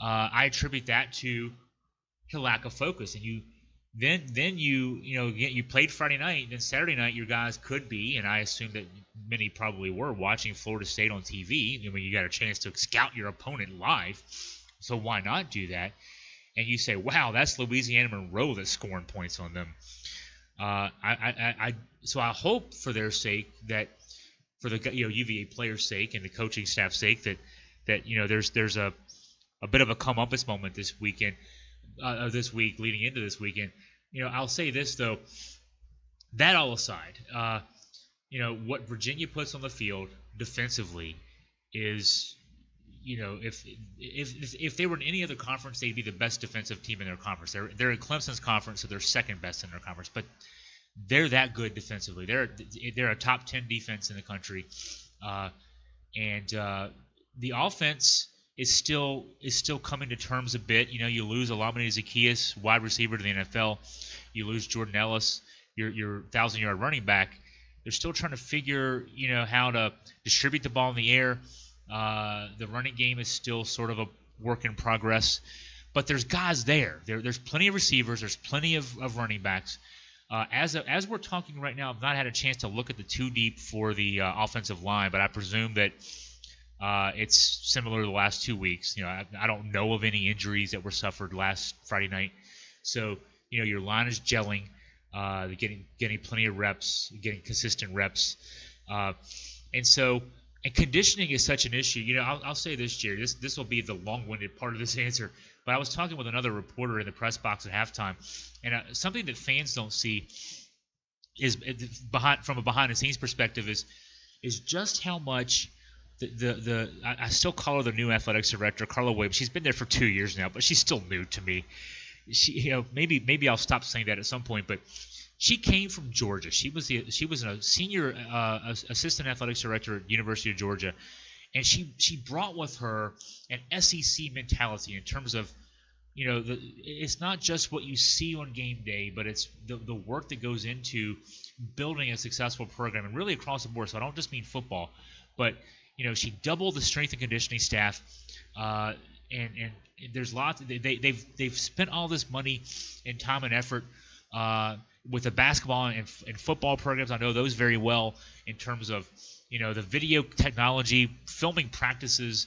I attribute that to lack of focus. And you played Friday night, and then Saturday night your guys could be, and I assume that many probably were, watching Florida State on TV. You got a chance to scout your opponent live, so why not do that? And you say, wow, that's Louisiana Monroe that's scoring points on them. So I hope for their sake that, for the UVA players' sake and the coaching staff's sake, that there's a bit of a comeuppance moment this weekend, this week leading into this weekend. I'll say this though, that all aside, what Virginia puts on the field defensively is if they were in any other conference, they'd be the best defensive team in their conference. They're in Clemson's conference, so they're second best in their conference. But they're that good defensively. They're a top 10 defense in the country, and the offense is still coming to terms a bit. You lose Olamide Zaccheaus, wide receiver to the NFL. You lose Jordan Ellis, your 1,000-yard running back. They're still trying to figure how to distribute the ball in the air. The running game is still sort of a work in progress, but there's guys there. There's plenty of receivers. There's plenty of running backs. As we're talking right now, I've not had a chance to look at the two deep for the offensive line, but I presume that it's similar to the last 2 weeks. I don't know of any injuries that were suffered last Friday night. So, your line is gelling, getting plenty of reps, getting consistent reps. And conditioning is such an issue. I'll say this, Jerry. This will be the long-winded part of this answer. But I was talking with another reporter in the press box at halftime, and something that fans don't see is from a behind-the-scenes perspective is just how much I still call her the new athletics director, Carla Williams. She's been there for 2 years now, but she's still new to me. Maybe I'll stop saying that at some point, but she came from Georgia. She was a senior assistant athletics director at University of Georgia, and she brought with her an SEC mentality in terms of it's not just what you see on game day, but it's the work that goes into building a successful program, and really across the board. So I don't just mean football, but she doubled the strength and conditioning staff, and there's lots. They've spent all this money and time and effort with the basketball and football programs. I know those very well in terms of the video technology, filming practices,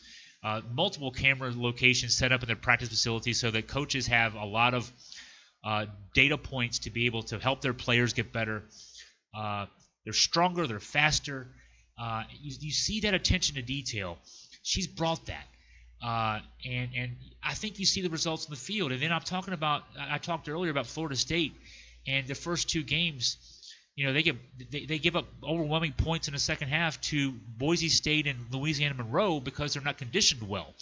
multiple camera locations set up in their practice facilities so that coaches have a lot of data points to be able to help their players get better. They're stronger, they're faster. You see that attention to detail. She's brought that. And I think you see the results in the field. And then I talked earlier about Florida State, and the first two games, they give up overwhelming points in the second half to Boise State and Louisiana Monroe because they're not conditioned well.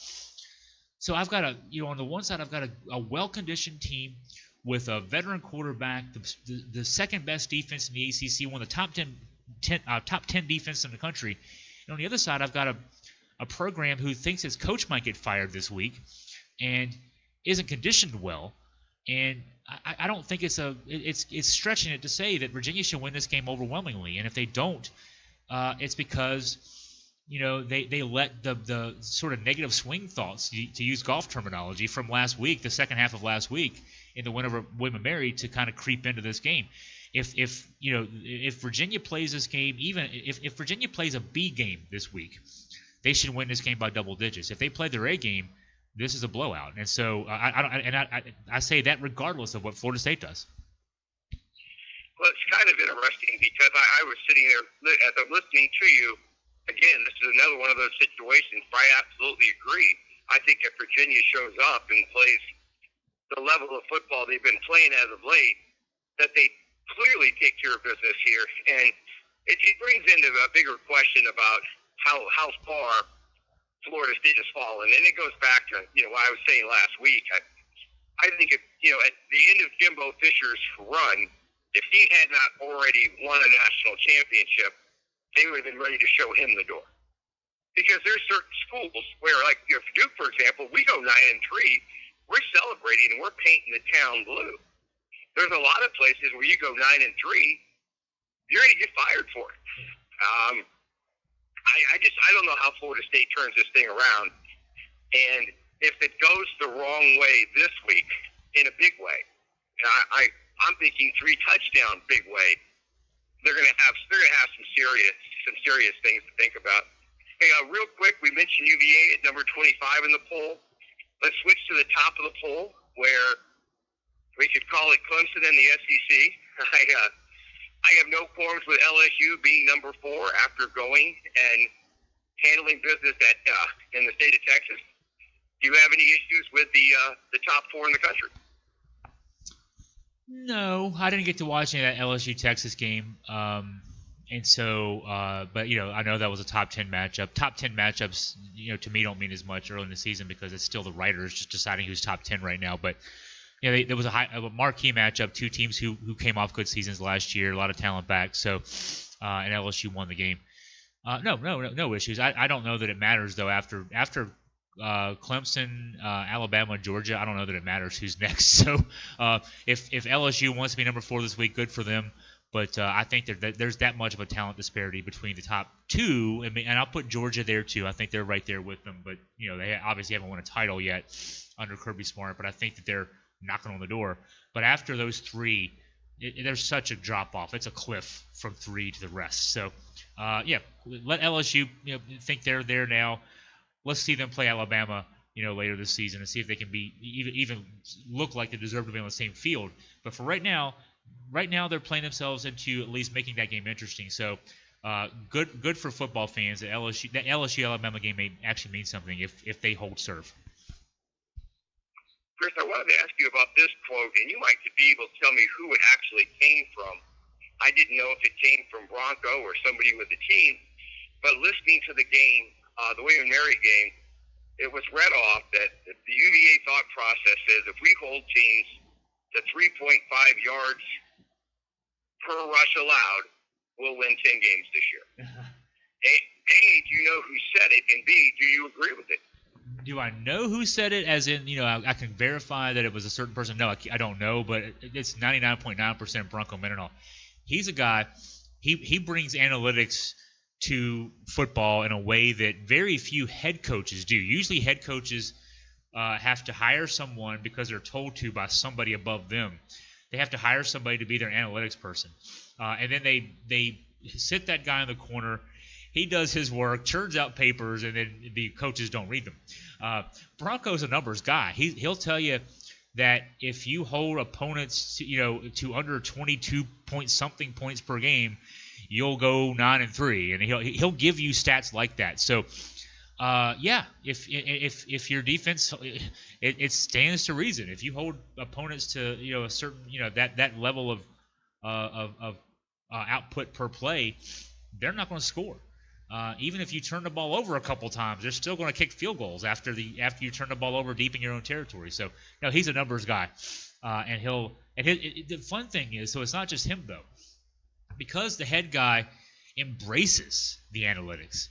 So I've got on the one side, I've got a well-conditioned team with a veteran quarterback, the second best defense in the ACC, one of the top 10 defense in the country. And on the other side, I've got a program who thinks its coach might get fired this week and isn't conditioned well. And I don't think it's stretching it to say that Virginia should win this game overwhelmingly. And if they don't, it's because they let the sort of negative swing thoughts, to use golf terminology, from last week, the second half of last week, in the win over William & Mary, to kind of creep into this game. If Virginia plays this game, even if Virginia plays a B game this week, they should win this game by double digits. If they play their A game, this is a blowout. And so I say that regardless of what Florida State does. Well, it's kind of interesting because I was sitting there as I'm listening to you. Again, this is another one of those situations where I absolutely agree. I think if Virginia shows up and plays the level of football they've been playing as of late, that they clearly take care of business here. And it brings into a bigger question about how far Florida State has fallen. And it goes back to what I was saying last week. I think at the end of Jimbo Fisher's run, if he had not already won a national championship, they would have been ready to show him the door. Because there's certain schools where, like Duke, for example, we go 9-3, we're celebrating and we're painting the town blue. There's a lot of places where you go 9-3, you're going to get fired for it. I don't know how Florida State turns this thing around. And if it goes the wrong way this week, in a big way, I'm thinking 3 touchdown big way, they're going to have some serious things to think about. Hey, real quick, we mentioned UVA at number 25 in the poll. Let's switch to the top of the poll, where we could call it Clemson and the SEC. I have no qualms with LSU being number 4 after going and handling business in the state of Texas. Do you have any issues with the top 4 in the country? No, I didn't get to watch any of that LSU-Texas game. And so, but I know that was a top 10 matchup. Top 10 matchups, to me don't mean as much early in the season because it's still the writers just deciding who's top 10 right now. But there was a marquee matchup. Two teams who came off good seasons last year, a lot of talent back. So, and LSU won the game. No issues. I don't know that it matters though. After Clemson, Alabama, Georgia, I don't know that it matters who's next. So, if LSU wants to be number 4 this week, good for them. But I think there's that much of a talent disparity between the top two, and I'll put Georgia there too. I think they're right there with them. But they obviously haven't won a title yet under Kirby Smart. But I think that they're knocking on the door. But after those three, there's such a drop off. It's a cliff from 3 to the rest. So, let LSU think they're there now. Let's see them play Alabama, later this season and see if they can be even look like they deserve to be on the same field. But for right now they're playing themselves into at least making that game interesting. So good for football fans. That LSU Alabama game may actually mean something if they hold serve. Chris, I wanted to ask you about this quote, and you might be able to tell me who it actually came from. I didn't know if it came from Bronco or somebody with the team, but listening to the game, the William & Mary game, it was read off that the UVA thought process is if we hold teams to 3.5 yards per rush allowed, we'll win 10 games this year. A, do you know who said it? And B, do you agree with it? Do I know who said it? As in, I can verify that it was a certain person. No, I don't know, but it's 99.9% Bronco Mendenhall. He's a guy, he brings analytics to football in a way that very few head coaches do. Usually head coaches have to hire someone because they're told to by somebody above them. They have to hire somebody to be their analytics person. And then they sit that guy in the corner. He does his work, churns out papers, and then the coaches don't read them. Bronco's a numbers guy. He'll tell you that if you hold opponents to under 22 point something points per game, you'll go 9-3, and he'll give you stats like that. So, if your defense, it stands to reason. If you hold opponents to a certain that level of output per play, they're not going to score. Even if you turn the ball over a couple times, they're still going to kick field goals after you turn the ball over deep in your own territory. So, he's a numbers guy, the fun thing is, so it's not just him though, because the head guy embraces the analytics.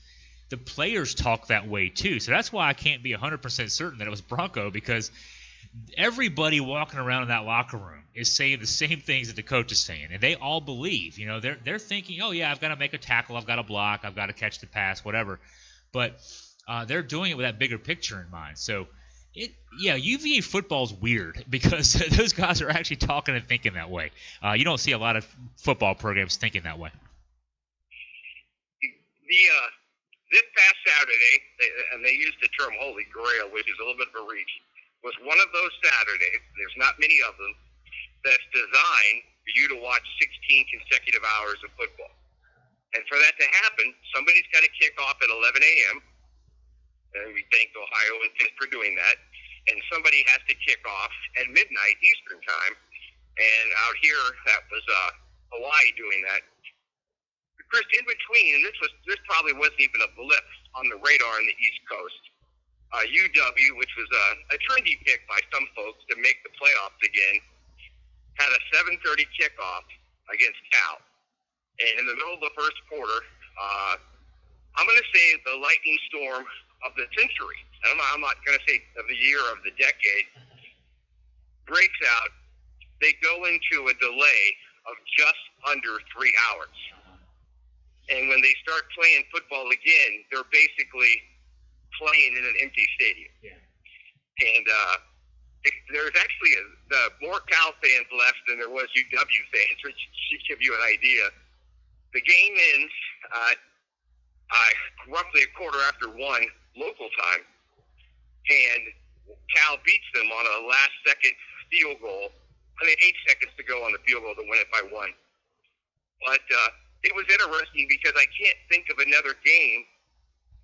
The players talk that way too. So that's why I can't be 100% certain that it was Bronco, because everybody walking around in that locker room is saying the same things that the coach is saying, and they all believe. They're thinking, oh yeah, I've got to make a tackle, I've got to block, I've got to catch the pass, whatever. But they're doing it with that bigger picture in mind. So UVA football's weird because those guys are actually talking and thinking that way. You don't see a lot of football programs thinking that way. This past Saturday, and they used the term Holy Grail, which is a little bit of a reach, was one of those Saturdays, there's not many of them, that's designed for you to watch 16 consecutive hours of football. And for that to happen, somebody's got to kick off at 11 a.m., and we thank Ohio and Pitt for doing that, and somebody has to kick off at midnight Eastern time, and out here, that was Hawaii doing that. Chris, in between, and this probably wasn't even a blip on the radar on the East Coast, UW, which was a trendy pick by some folks to make the playoffs again, had a 7:30 kickoff against Cal. And in the middle of the first quarter, I'm going to say the lightning storm of the century. I'm not going to say of the year, of the decade, breaks out. They go into a delay of just under 3 hours. And when they start playing football again, they're basically playing in an empty stadium. Yeah. And there's actually more Cal fans left than there was UW fans, which should give you an idea. The game ends roughly a quarter after 1 local time, and Cal beats them on a last-second field goal. 8 seconds to go on the field goal to win it by 1. But it was interesting because I can't think of another game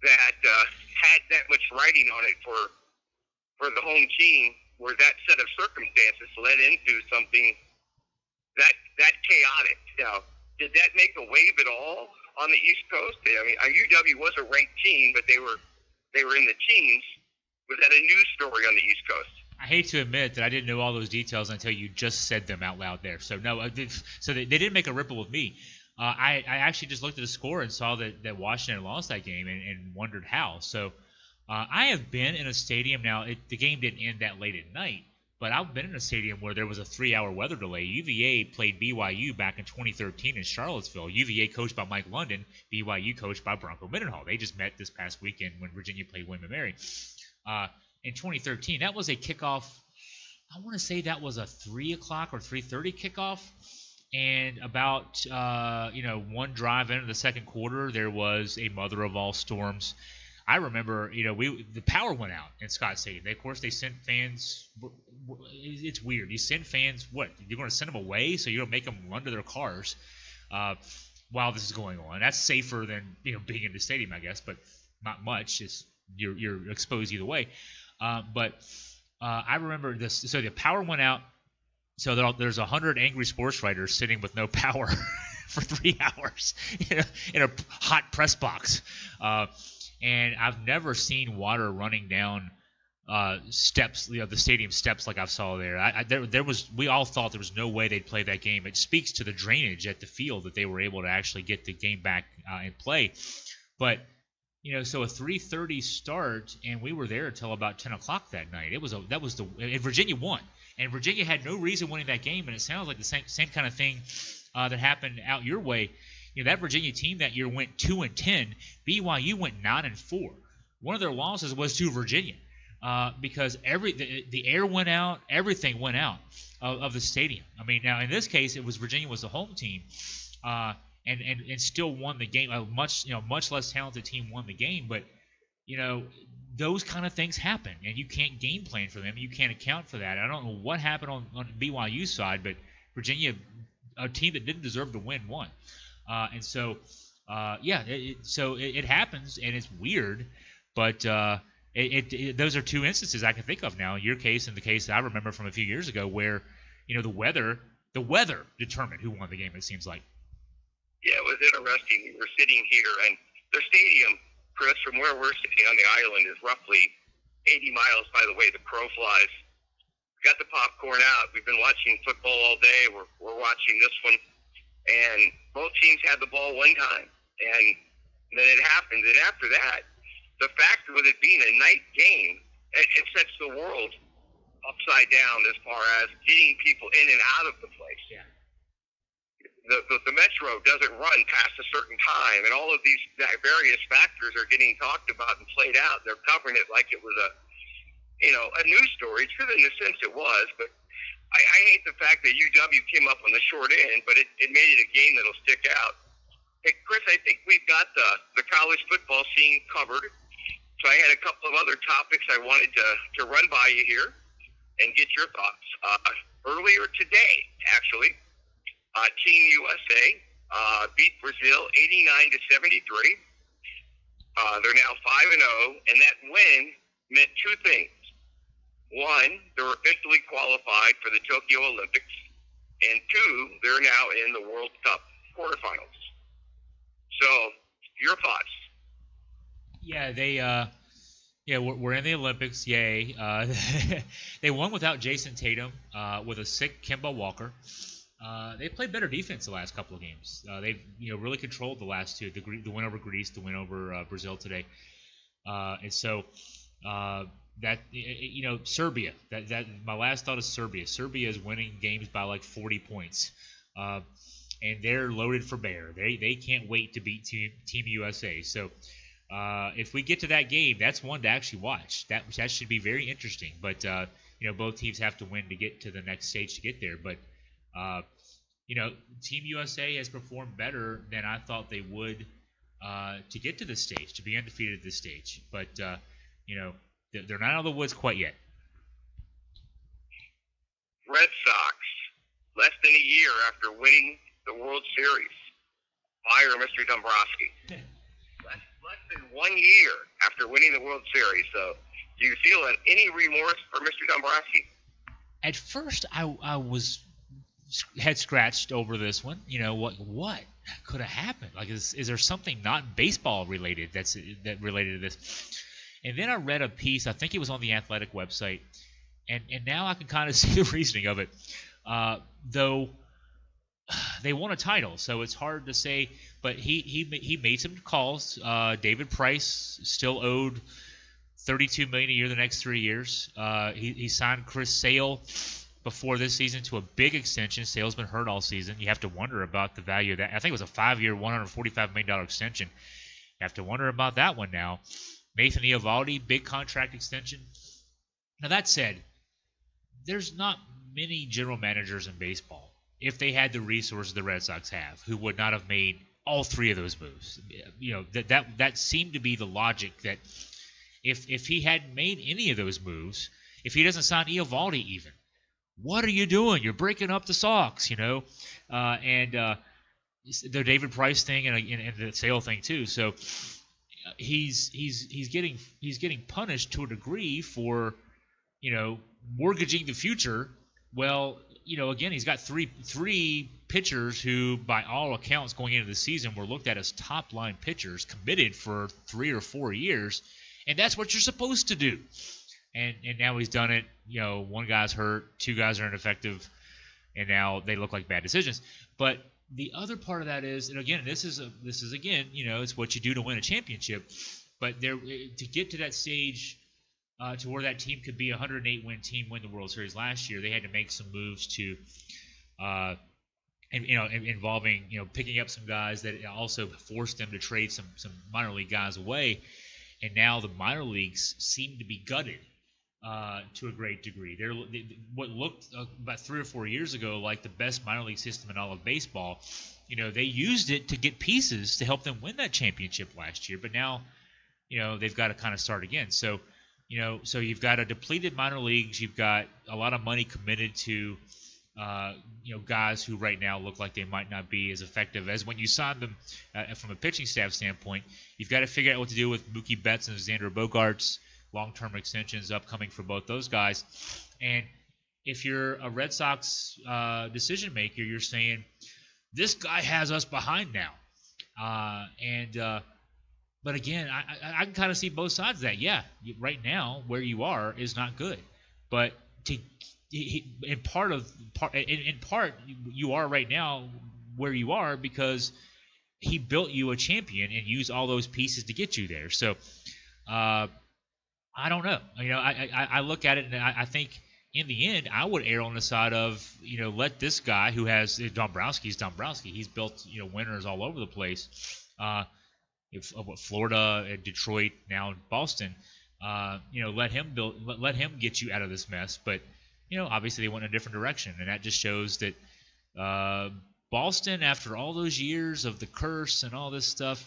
that had that much writing on it for the home team, where that set of circumstances led into something that chaotic. did that make a wave at all on the East Coast? I mean, UW was a ranked team, but they were in the teens. Was that a news story on the East Coast? I hate to admit that I didn't know all those details until you just said them out loud there. So no, they didn't make a ripple with me. I actually just looked at the score and saw that Washington lost that game and wondered how. So I have been in a stadium now. The game didn't end that late at night, but I've been in a stadium where there was a 3-hour weather delay. UVA played BYU back in 2013 in Charlottesville. UVA coached by Mike London, BYU coached by Bronco Mendenhall. They just met this past weekend when Virginia played William & Mary. In 2013, that was a kickoff. I want to say that was a 3 o'clock or 3:30 kickoff. And about one drive into the second quarter, there was a mother of all storms. I remember, the power went out in Scott Stadium. Of course, they sent fans. It's weird. You send fans. What? You're going to send them away, so you're going to make them run to their cars while this is going on. That's safer than being in the stadium, I guess, but not much. It's you're exposed either way. But I remember this. So the power went out. So there's 100 angry sports writers sitting with no power for 3 hours in a hot press box. And I've never seen water running down steps, the stadium steps like I saw there. We all thought there was no way they'd play that game. It speaks to the drainage at the field that they were able to actually get the game back and play. But so a 3:30 start, and we were there until about 10 o'clock that night. And Virginia won, and Virginia had no reason winning that game. And it sounds like the same kind of thing that happened out your way. That Virginia team that year went 2-10. BYU went 9-4. One of their losses was to Virginia because the air went out, everything went out of the stadium. I mean, now in this case, it was Virginia was the home team. And still won the game. A much less talented team won the game, but those kind of things happen, and you can't game plan for them. You can't account for that. I don't know what happened on BYU's side, but Virginia, a team that didn't deserve to win, won. It happens, and it's weird, but those are two instances I can think of now. Your case and the case that I remember from a few years ago, where the weather determined who won the game. It seems like. Yeah, it was interesting. We were sitting here, and the stadium, Chris, from where we're sitting on the island, is roughly 80 miles by the way the crow flies. We got the popcorn out. We've been watching football all day. We're watching this one, and both teams had the ball one time, and then it happened. And after that, the fact with it being a night game, it sets the world upside down as far as getting people in and out of the place. Yeah. The Metro doesn't run past a certain time, and all of these various factors are getting talked about and played out. They're covering it like it was a news story. True in the sense it was, but I hate the fact that UW came up on the short end, but it made it a game that'll stick out. Hey, Chris, I think we've got the college football scene covered. So I had a couple of other topics I wanted to run by you here and get your thoughts. Earlier today, actually, Team USA beat Brazil 89-73. They're now 5-0, and that win meant two things. One, they're officially qualified for the Tokyo Olympics, and two, they're now in the World Cup quarterfinals. So, your thoughts? Yeah, we're in the Olympics. Yay! They won without Jason Tatum, with a sick Kemba Walker. They played better defense the last couple of games. They've really controlled the last two. The win over Greece, the win over Brazil today, and so Serbia. That my last thought is Serbia. Serbia is winning games by like 40 points, and they're loaded for bear. They can't wait to beat Team USA. So if we get to that game, that's one to actually watch. That should be very interesting. But both teams have to win to get to the next stage to get there. But Team USA has performed better than I thought they would to get to this stage, to be undefeated at this stage. But, they're not out of the woods quite yet. Red Sox, less than a year after winning the World Series, fire Mr. Dombrowski. less than 1 year after winning the World Series. So do you feel any remorse for Mr. Dombrowski? At first, I was head scratched over this one. What could have happened? Like, is there something not baseball related that related to this? And then I read a piece. I think it was on the Athletic website, and now I can kind of see the reasoning of it. Though they won a title, so it's hard to say. But he made some calls. David Price still owed $32 million a year the next 3 years. He signed Chris Sale before this season to a big extension. Sale's been hurt all season. You have to wonder about the value of that. I think it was a 5-year, $145 million extension. You have to wonder about that one now. Nathan Eovaldi, big contract extension. Now, that said, there's not many general managers in baseball, if they had the resources the Red Sox have, who would not have made all three of those moves. That seemed to be the logic, that if he hadn't made any of those moves, if he doesn't sign Eovaldi even, what are you doing? You're breaking up the Sox, and the David Price thing and the Sale thing too. So he's getting punished to a degree for mortgaging the future. Well, again, he's got three pitchers who, by all accounts, going into the season, were looked at as top line pitchers, committed for 3 or 4 years, and that's what you're supposed to do. And now he's done it. One guy's hurt, 2 guys are ineffective, and now they look like bad decisions. But the other part of that is, and again, this is again, it's what you do to win a championship. But to get to that stage, to where that team could be a 108-win team, win the World Series last year, they had to make some moves to, involving picking up some guys that also forced them to trade some minor league guys away, and now the minor leagues seem to be gutted. To a great degree. What looked about 3 or 4 years ago like the best minor league system in all of baseball, they used it to get pieces to help them win that championship last year. But now, they've got to kind of start again. So, so you've got a depleted minor leagues. You've got a lot of money committed to, guys who right now look like they might not be as effective as when you signed them from a pitching staff standpoint. You've got to figure out what to do with Mookie Betts and Xander Bogaerts. Long-term extensions upcoming for both those guys. And if you're a Red Sox decision maker, you're saying, this guy has us behind now. But again, I can kind of see both sides of that. Yeah, right now where you are is not good. But in part you are right now where you are because he built you a champion and used all those pieces to get you there. So I don't know. I look at it and I think in the end I would err on the side of let this guy who has Dombrowski's Dombrowski. He's built winners all over the place. Florida and Detroit, now Boston. Let him get you out of this mess. But obviously they went in a different direction, and that just shows that Boston, after all those years of the curse and all this stuff.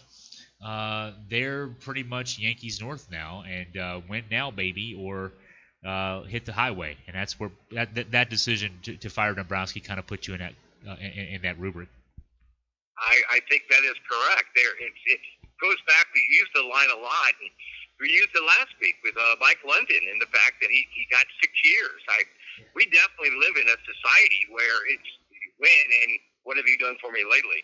They're pretty much Yankees North now, and win now, baby, or hit the highway, and that's where that decision to fire Dombrowski kind of put you in that rubric. I think that is correct. It goes back. We used the line a lot, and we used it last week with Mike London and the fact that he got 6 years. We definitely live in a society where it's win and what have you done for me lately?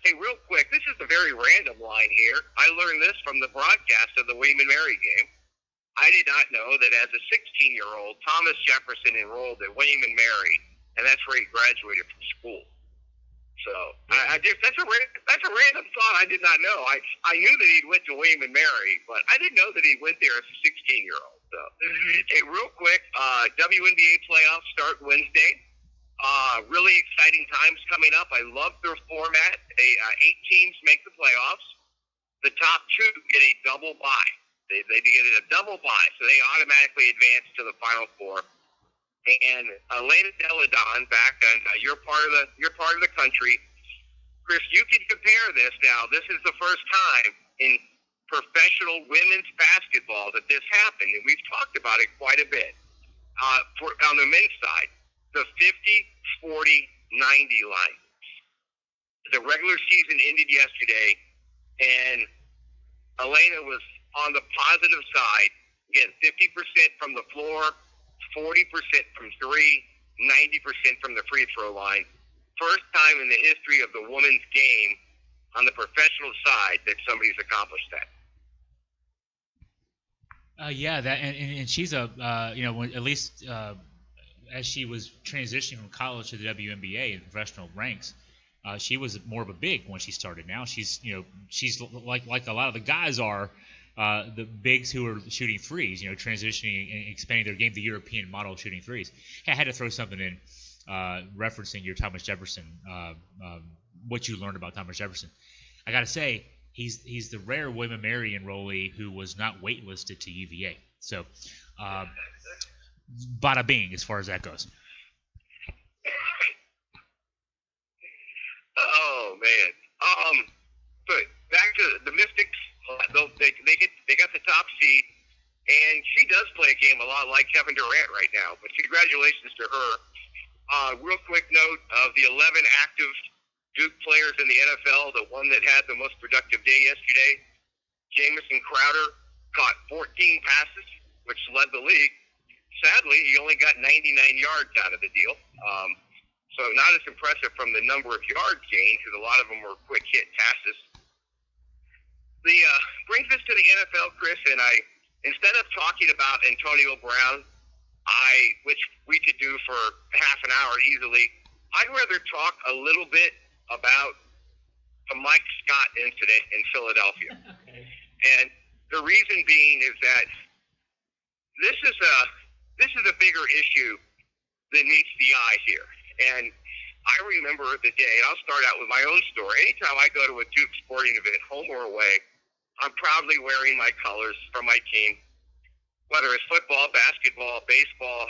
Hey, real quick, this is a very random line here. I learned this from the broadcast of the William & Mary game. I did not know that as a 16-year-old, Thomas Jefferson enrolled at William & Mary, and that's where he graduated from school. So that's a random thought I did not know. I knew that he went to William & Mary, but I didn't know that he went there as a 16-year-old. So, hey, real quick, WNBA playoffs start Wednesday. Really exciting times coming up. I love their format. 8 teams make the playoffs. The top 2 get a double bye. They get a double bye, so they automatically advance to the Final Four. And Elena Deladon back on your part of the country. Chris, you can compare this now. This is the first time in professional women's basketball that this happened, and we've talked about it quite a bit. On the men's side, the 50, 40, 90 line. The regular season ended yesterday, and Elena was on the positive side. Again, 50% from the floor, 40% from 3, 90% from the free throw line. First time in the history of the women's game on the professional side that somebody's accomplished that. Yeah, that and she's a at least as she was transitioning from college to the WNBA and professional ranks, she was more of a big when she started. Now she's like a lot of the guys are, the bigs who are shooting threes, transitioning and expanding their game, the European model of shooting threes. Hey, I had to throw something in, referencing your Thomas Jefferson, what you learned about Thomas Jefferson. I got to say, he's the rare William & Mary enrollee who was not waitlisted to UVA. So, bada bing as far as that goes. Oh man. But back to the Mystics. They got the top seed, and she does play a game a lot like Kevin Durant right now. But congratulations to her. Real quick note of the 11 active Duke players in the NFL, the one that had the most productive day yesterday, Jamison Crowder caught 14 passes, which led the league. Sadly, he only got 99 yards out of the deal. So not as impressive from the number of yards gained, because a lot of them were quick hit passes. The brings us to the NFL, Chris, and instead of talking about Antonio Brown, which we could do for half an hour easily, I'd rather talk a little bit about the Mike Scott incident in Philadelphia. Okay. And the reason being is that this is a bigger issue that meets the eye here. And I remember the day, and I'll start out with my own story. Anytime I go to a Duke sporting event, home or away, I'm proudly wearing my colors from my team, whether it's football, basketball, baseball,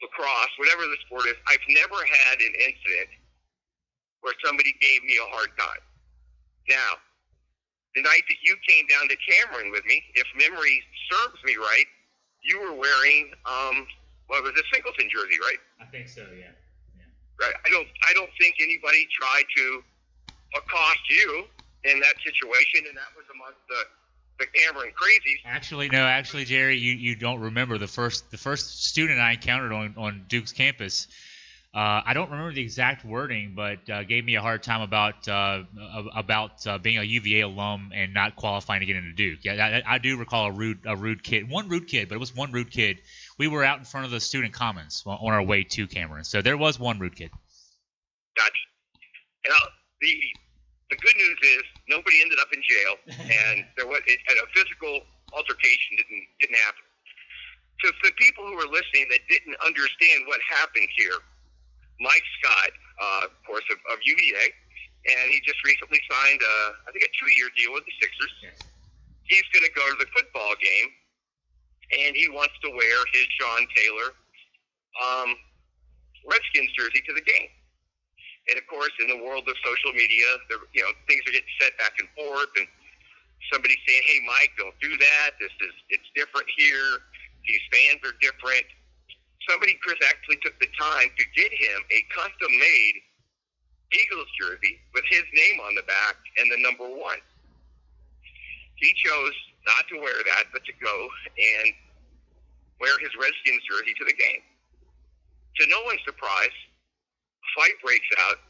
lacrosse, whatever the sport is. I've never had an incident where somebody gave me a hard time. Now, the night that you came down to Cameron with me, if memory serves me right, you were wearing what was a Singleton jersey, right? I think so, yeah. Right. I don't think anybody tried to accost you in that situation, and that was amongst the Cameron crazies. Actually, Jerry, you don't remember the first student I encountered on Duke's campus. I don't remember the exact wording, but gave me a hard time about being a UVA alum and not qualifying to get into Duke. Yeah, I do recall a rude kid, one rude kid, but it was one rude kid. We were out in front of the student commons on our way to Cameron, so there was one rude kid. Gotcha. Now, the good news is nobody ended up in jail, and a physical altercation didn't happen. So for the people who are listening that didn't understand what happened here, Mike Scott, of course, of UVA, and he just recently signed, I think, a 2-year deal with the Sixers. Yes. He's going to go to the football game, and he wants to wear his Sean Taylor Redskins jersey to the game. And, of course, in the world of social media, things are getting set back and forth, and somebody's saying, hey, Mike, don't do that. It's different here. These fans are different. Somebody, Chris, actually took the time to get him a custom-made Eagles jersey with his name on the back and the number 1. He chose not to wear that, but to go and wear his Redskins jersey to the game. To no one's surprise, a fight breaks out.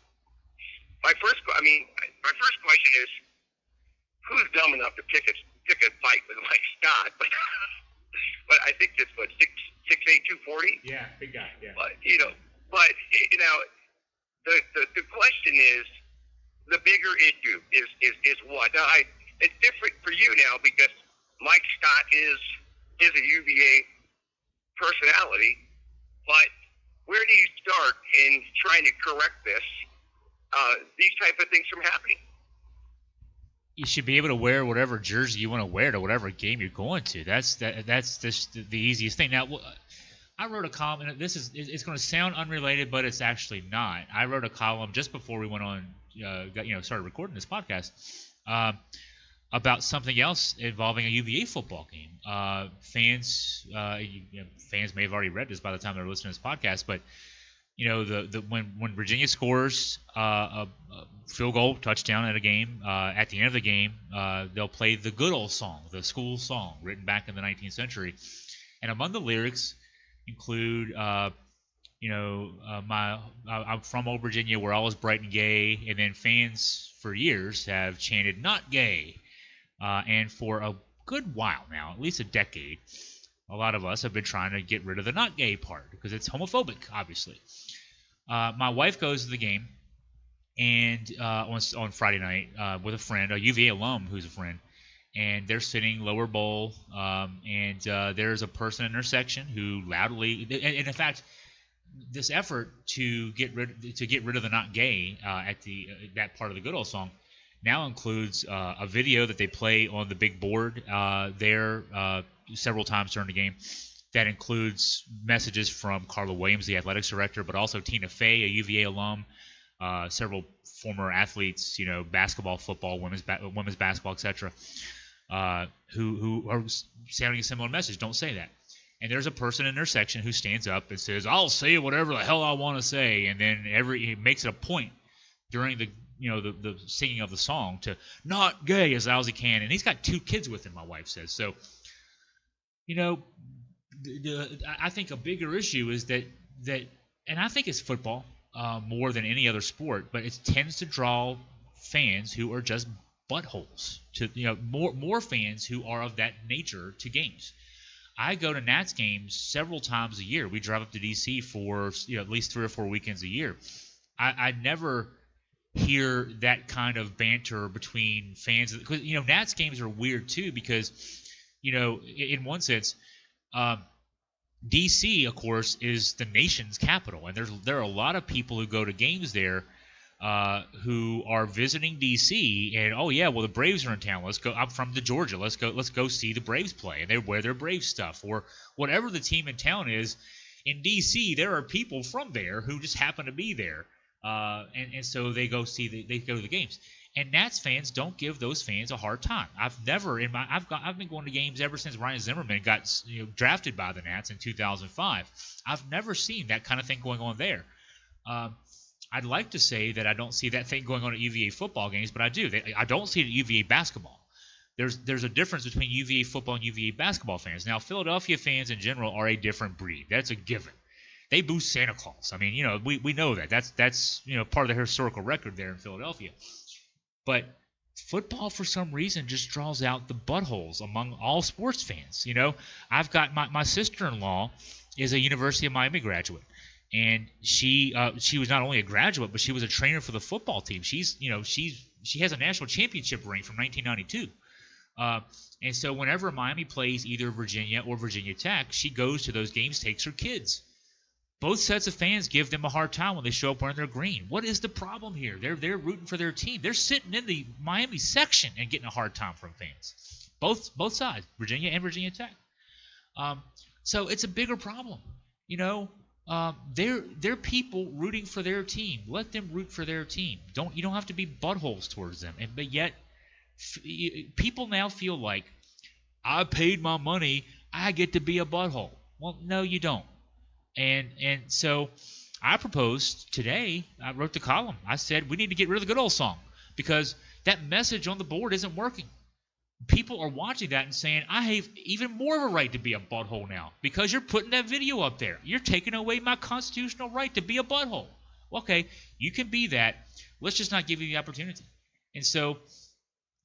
My first question is, who's dumb enough to pick a fight with Mike Scott? But I think it's 6'8", 240. Yeah, big guy. Yeah. But the question is, the bigger issue is what? Now, it's different for you now because Mike Scott is a UVA personality. But where do you start in trying to correct these type of things from happening? You should be able to wear whatever jersey you want to wear to whatever game you're going to. That's just the easiest thing. Now, I wrote a column, and it's going to sound unrelated, but it's actually not. I wrote a column just before we went on, started recording this podcast, about something else involving a UVA football game. Fans may have already read this by the time they're listening to this podcast, but when Virginia scores a field goal touchdown at a game, at the end of the game, they'll play the good old song, the school song written back in the 19th century, and among the lyrics include I'm from old Virginia, where all is bright and gay, and then fans for years have chanted "not gay," and for a good while now, at least a decade, a lot of us have been trying to get rid of the "not gay" part because it's homophobic, obviously. My wife goes to the game, and on Friday night with a friend, a UVA alum who's a friend, and they're sitting lower bowl, and there's a person in their section who loudly, and in fact, this effort to get rid of the "not gay" at the that part of the good old song now includes a video that they play on the big board there several times during the game. That includes messages from Carla Williams, the athletics director, but also Tina Fey, a UVA alum, several former athletes, basketball, football, women's basketball, etc., who are sounding a similar message. Don't say that. And there's a person in their section who stands up and says, "I'll say whatever the hell I want to say," and then he makes it a point during the the singing of the song to "not gay" as loud as he can. And he's got 2 kids with him, my wife says. So, I think a bigger issue is that, and I think it's football more than any other sport, but it tends to draw fans who are just buttholes to more fans who are of that nature to games. I go to Nats games several times a year. We drive up to D.C. for at least 3 or 4 weekends a year. I never hear that kind of banter between fans. Because Nats games are weird too because in one sense, D.C. of course is the nation's capital, and there are a lot of people who go to games there who are visiting D.C. and the Braves are in town. Let's go. I'm from Georgia. Let's go see the Braves play, and they wear their Braves stuff or whatever the team in town is. In D.C., there are people from there who just happen to be there, and so they go to the games. And Nats fans don't give those fans a hard time. I've been going to games ever since Ryan Zimmerman got drafted by the Nats in 2005. I've never seen that kind of thing going on there. I'd like to say that I don't see that thing going on at UVA football games, but I do. I don't see it at UVA basketball. There's a difference between UVA football and UVA basketball fans. Now, Philadelphia fans in general are a different breed. That's a given. They boo Santa Claus. I mean, we know that. That's part of the historical record there in Philadelphia. But football, for some reason, just draws out the buttholes among all sports fans. I've got my sister-in-law is a University of Miami graduate. And she was not only a graduate, but she was a trainer for the football team. She has a national championship ring from 1992. And so whenever Miami plays either Virginia or Virginia Tech, she goes to those games, takes her kids. Both sets of fans give them a hard time when they show up wearing their green. What is the problem here? They're rooting for their team. They're sitting in the Miami section and getting a hard time from fans. Both sides, Virginia and Virginia Tech. So it's a bigger problem. They're people rooting for their team. Let them root for their team. You don't have to be buttholes towards them. But yet, people now feel like I paid my money, I get to be a butthole. Well, no, you don't. And so I proposed today. I wrote the column. I said we need to get rid of the good old song because that message on the board isn't working. People are watching that and saying, I have even more of a right to be a butthole now because you're putting that video up there. You're taking away my constitutional right to be a butthole. Okay, you can be that. Let's just not give you the opportunity. And so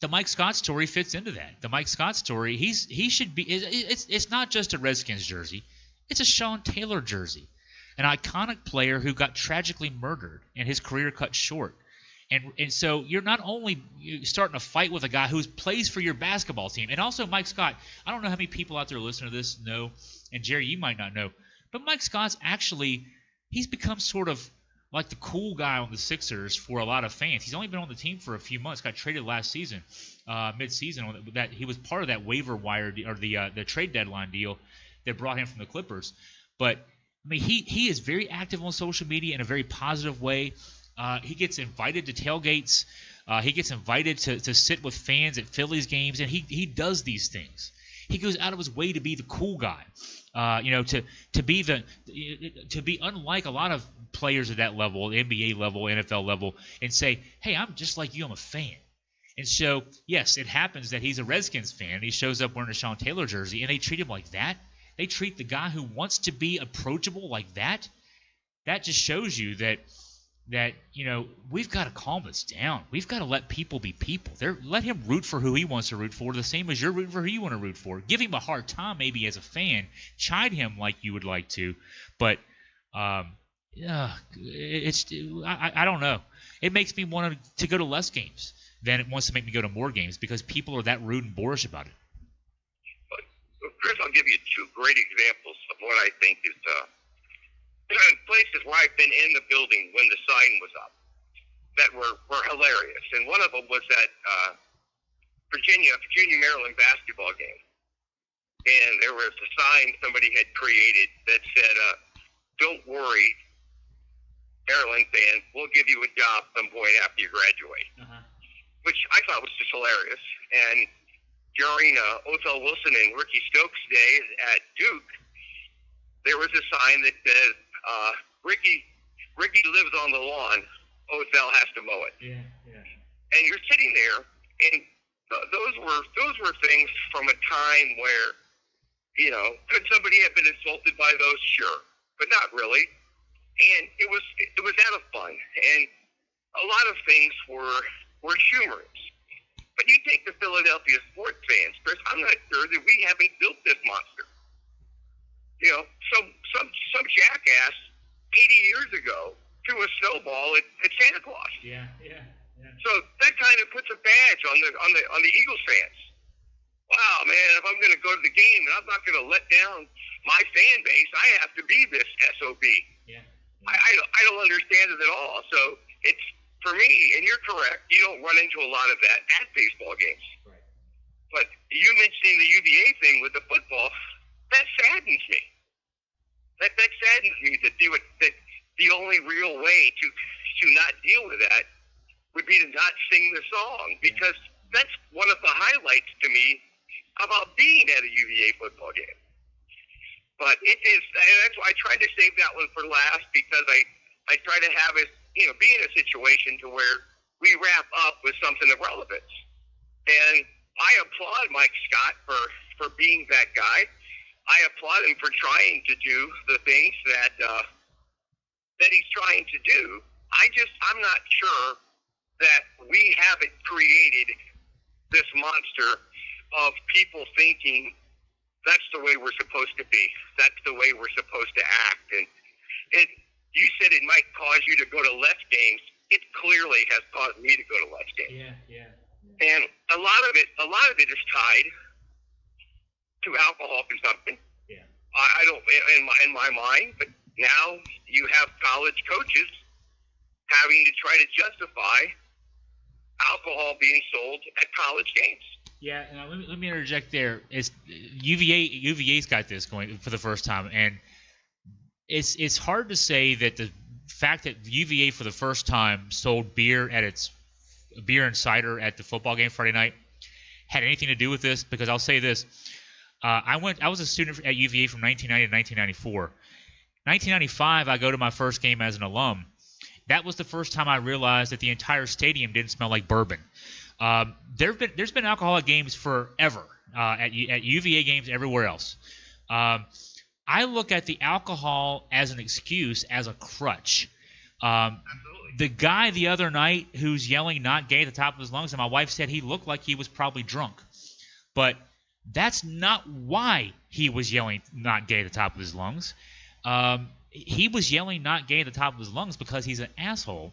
the Mike Scott story fits into that. The Mike Scott story, he should be – it's not just a Redskins jersey. It's a Sean Taylor jersey, an iconic player who got tragically murdered and his career cut short. And so you're not only starting a fight with a guy who plays for your basketball team, and also Mike Scott. I don't know how many people out there listening to this know, and Jerry, you might not know, but Mike Scott's he's become sort of like the cool guy on the Sixers for a lot of fans. He's only been on the team for a few months. Got traded last season, mid-season. That he was part of that waiver wire or the trade deadline deal that brought him from the Clippers. But I mean, he is very active on social media in a very positive way. He gets invited to tailgates. He gets invited to sit with fans at Phillies games, and he does these things. He goes out of his way to be the cool guy, to be unlike a lot of players at that level, NBA level, NFL level, and say, "Hey, I'm just like you. I'm a fan." And so, yes, it happens that he's a Redskins fan. And he shows up wearing a Sean Taylor jersey, and they treat him like that. They treat the guy who wants to be approachable like that. that just shows you that we've got to calm this down. We've got to let people be people. Let him root for who he wants to root for, the same as you're rooting for who you want to root for. Give him a hard time maybe as a fan. Chide him like you would like to, but I don't know. It makes me want to go to less games than it wants to make me go to more games because people are that rude and boorish about it. Chris, I'll give you two great examples of what I think is places where I've been in the building when the sign was up that were hilarious. And one of them was at Virginia-Maryland basketball game. And there was a sign somebody had created that said, "Don't worry, Maryland fans, we'll give you a job some point after you graduate." Which I thought was just hilarious. And during Othell Wilson and Ricky Stokes' days at Duke, there was a sign that says, Ricky lives on the lawn, Othell has to mow it. Yeah. And you're sitting there, and those were things from a time where, could somebody have been insulted by those? Sure, but not really. And it was out of fun, and a lot of things were humorous. But you take the Philadelphia sports fans, Chris, I'm not sure that we haven't built this monster. Some jackass 80 years ago threw a snowball at Santa Claus. Yeah. So that kind of puts a badge on the Eagles fans. Wow, man, if I'm going to go to the game and I'm not going to let down my fan base, I have to be this SOB. Yeah. I don't understand it at all. So it's, for me, and you're correct, you don't run into a lot of that at baseball games. Right. But you mentioning the UVA thing with the football, that saddens me. That saddens me that the only real way to not deal with that would be to not sing the song, because that's one of the highlights to me about being at a UVA football game. But it is, and that's why I tried to save that one for last, because I try to have it, be in a situation to where we wrap up with something of relevance. And I applaud Mike Scott for being that guy. I applaud him for trying to do the things that he's trying to do. I'm not sure that we haven't created this monster of people thinking that's the way we're supposed to be. That's the way we're supposed to act. And you said it might cause you to go to less games. It clearly has caused me to go to less games. Yeah. And a lot of it is tied to alcohol consumption. Yeah. I don't, in my mind, but now you have college coaches having to try to justify alcohol being sold at college games. Yeah, let me interject there. It's UVA's got this going for the first time, and it's hard to say that the fact that UVA for the first time sold beer and cider at the football game Friday night had anything to do with this, because I'll say this. I was a student at UVA from 1990 to 1994. 1995, I go to my first game as an alum. That was the first time I realized that the entire stadium didn't smell like bourbon. There's been alcoholic games forever at UVA games everywhere else. I look at the alcohol as an excuse, as a crutch. The guy the other night who's yelling "not gay" at the top of his lungs, and my wife said he looked like he was probably drunk. But that's not why he was yelling "not gay" at the top of his lungs. He was yelling "not gay" at the top of his lungs because he's an asshole.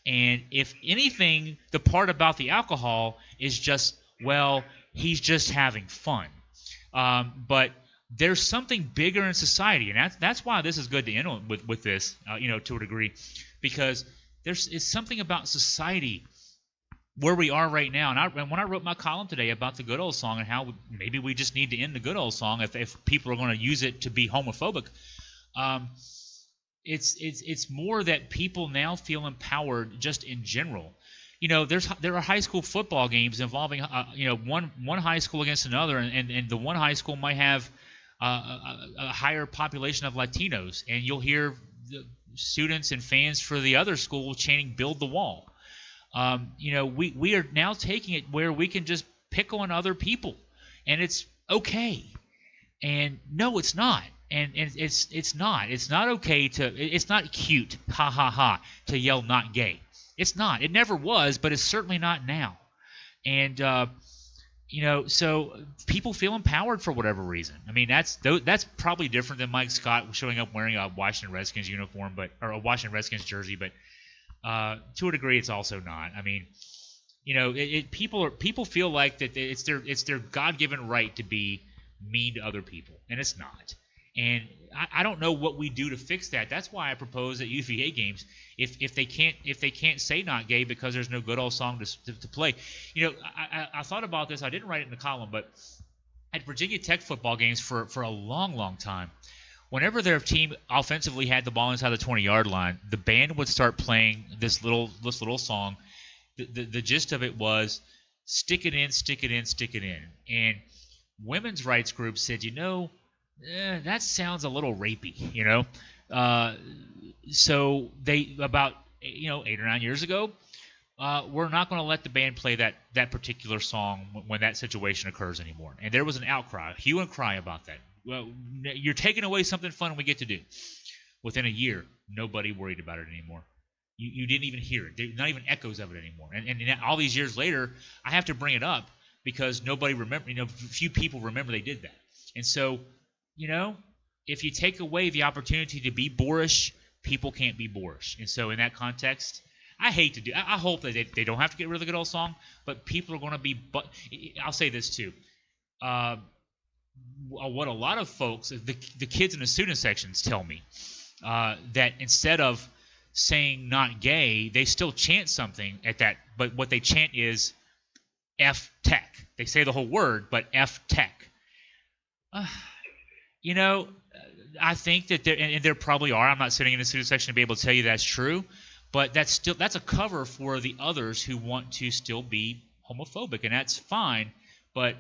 And if anything, the part about the alcohol is just, well, he's just having fun. But there's something bigger in society, and that's why this is good to end with this, to a degree, because it's something about society where we are right now. And when I wrote my column today about the Good Old Song and how maybe we just need to end the Good Old Song if people are going to use it to be homophobic, it's more that people now feel empowered just in general. There are high school football games involving one high school against another, and the one high school might have a higher population of Latinos, and you'll hear the students and fans for the other school chanting "Build the Wall." We are now taking it where we can just pick on other people, and it's okay. And no, it's not. And it's not okay it's not cute, ha ha ha, to yell not gay. It's not. It never was, but it's certainly not now. And so people feel empowered for whatever reason. I mean, that's probably different than Mike Scott showing up wearing a Washington Redskins uniform, or a Washington Redskins jersey. But to a degree, it's also not. I mean, people feel like that it's their God-given right to be mean to other people, and it's not. And I don't know what we do to fix that. That's why I propose at UVA games, if they can't say not gay because there's no good old song to play. I thought about this. I didn't write it in the column, but at Virginia Tech football games for a long, long time, whenever their team offensively had the ball inside the 20-yard line, the band would start playing this little song. The gist of it was stick it in, stick it in, stick it in. And women's rights groups said, that sounds a little rapey, So they, about 8 or 9 years ago, we're not going to let the band play that particular song when that situation occurs anymore. And there was an outcry, hue and cry about that. Well, you're taking away something fun we get to do. Within a year, nobody worried about it anymore. You didn't even hear it. There's not even echoes of it anymore. And all these years later, I have to bring it up because nobody remember. Few people remember they did that. And so, if you take away the opportunity to be boorish, people can't be boorish. And so, in that context, I hate to do. I hope that they don't have to get rid of the good old song, but people are going to be. But I'll say this too. What a lot of folks, the kids in the student sections, tell me that instead of saying not gay, they still chant something at that. But what they chant is F Tech. They say the whole word, but F Tech. I think that there probably are. I'm not sitting in the student section to be able to tell you that's true, but that's a cover for the others who want to still be homophobic, and that's fine. But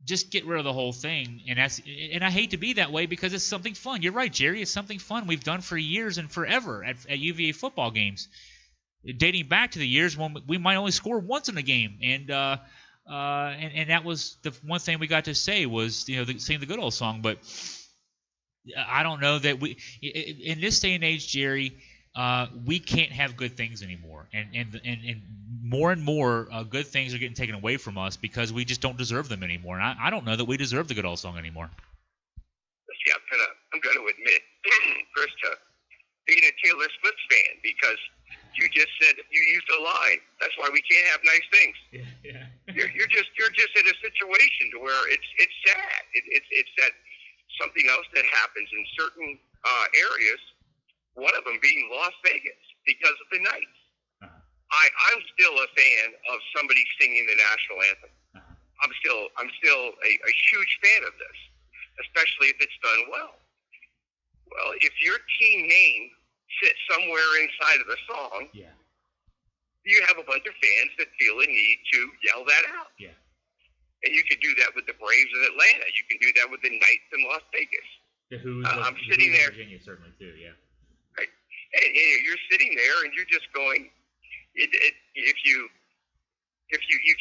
just get rid of the whole thing, and I hate to be that way because it's something fun. You're right, Jerry. It's something fun we've done for years and forever at UVA football games, dating back to the years when we might only score once in a game, and that was the one thing we got to say was sing the good old song. But I don't know that we in this day and age, Jerry, we can't have good things anymore, and more good things are getting taken away from us because we just don't deserve them anymore. And I don't know that we deserve the good old song anymore. See, I'm gonna admit, first, being a Taylor Swift fan, because you just said you used a line. That's why we can't have nice things. Yeah. You're just in a situation to where it's sad. It's that something else that happens in certain areas. One of them being Las Vegas because of the nights. Uh-huh. I'm still a fan of somebody singing the national anthem. Uh-huh. I'm still a huge fan of this, especially if it's done well. Well, if your team name sits somewhere inside of the song, you have a bunch of fans that feel a need to yell that out. Yeah. And you can do that with the Braves in Atlanta. You can do that with the Knights in Las Vegas. I'm sitting there. Virginia certainly too. Yeah. Right. And you're sitting there and you're just going. If you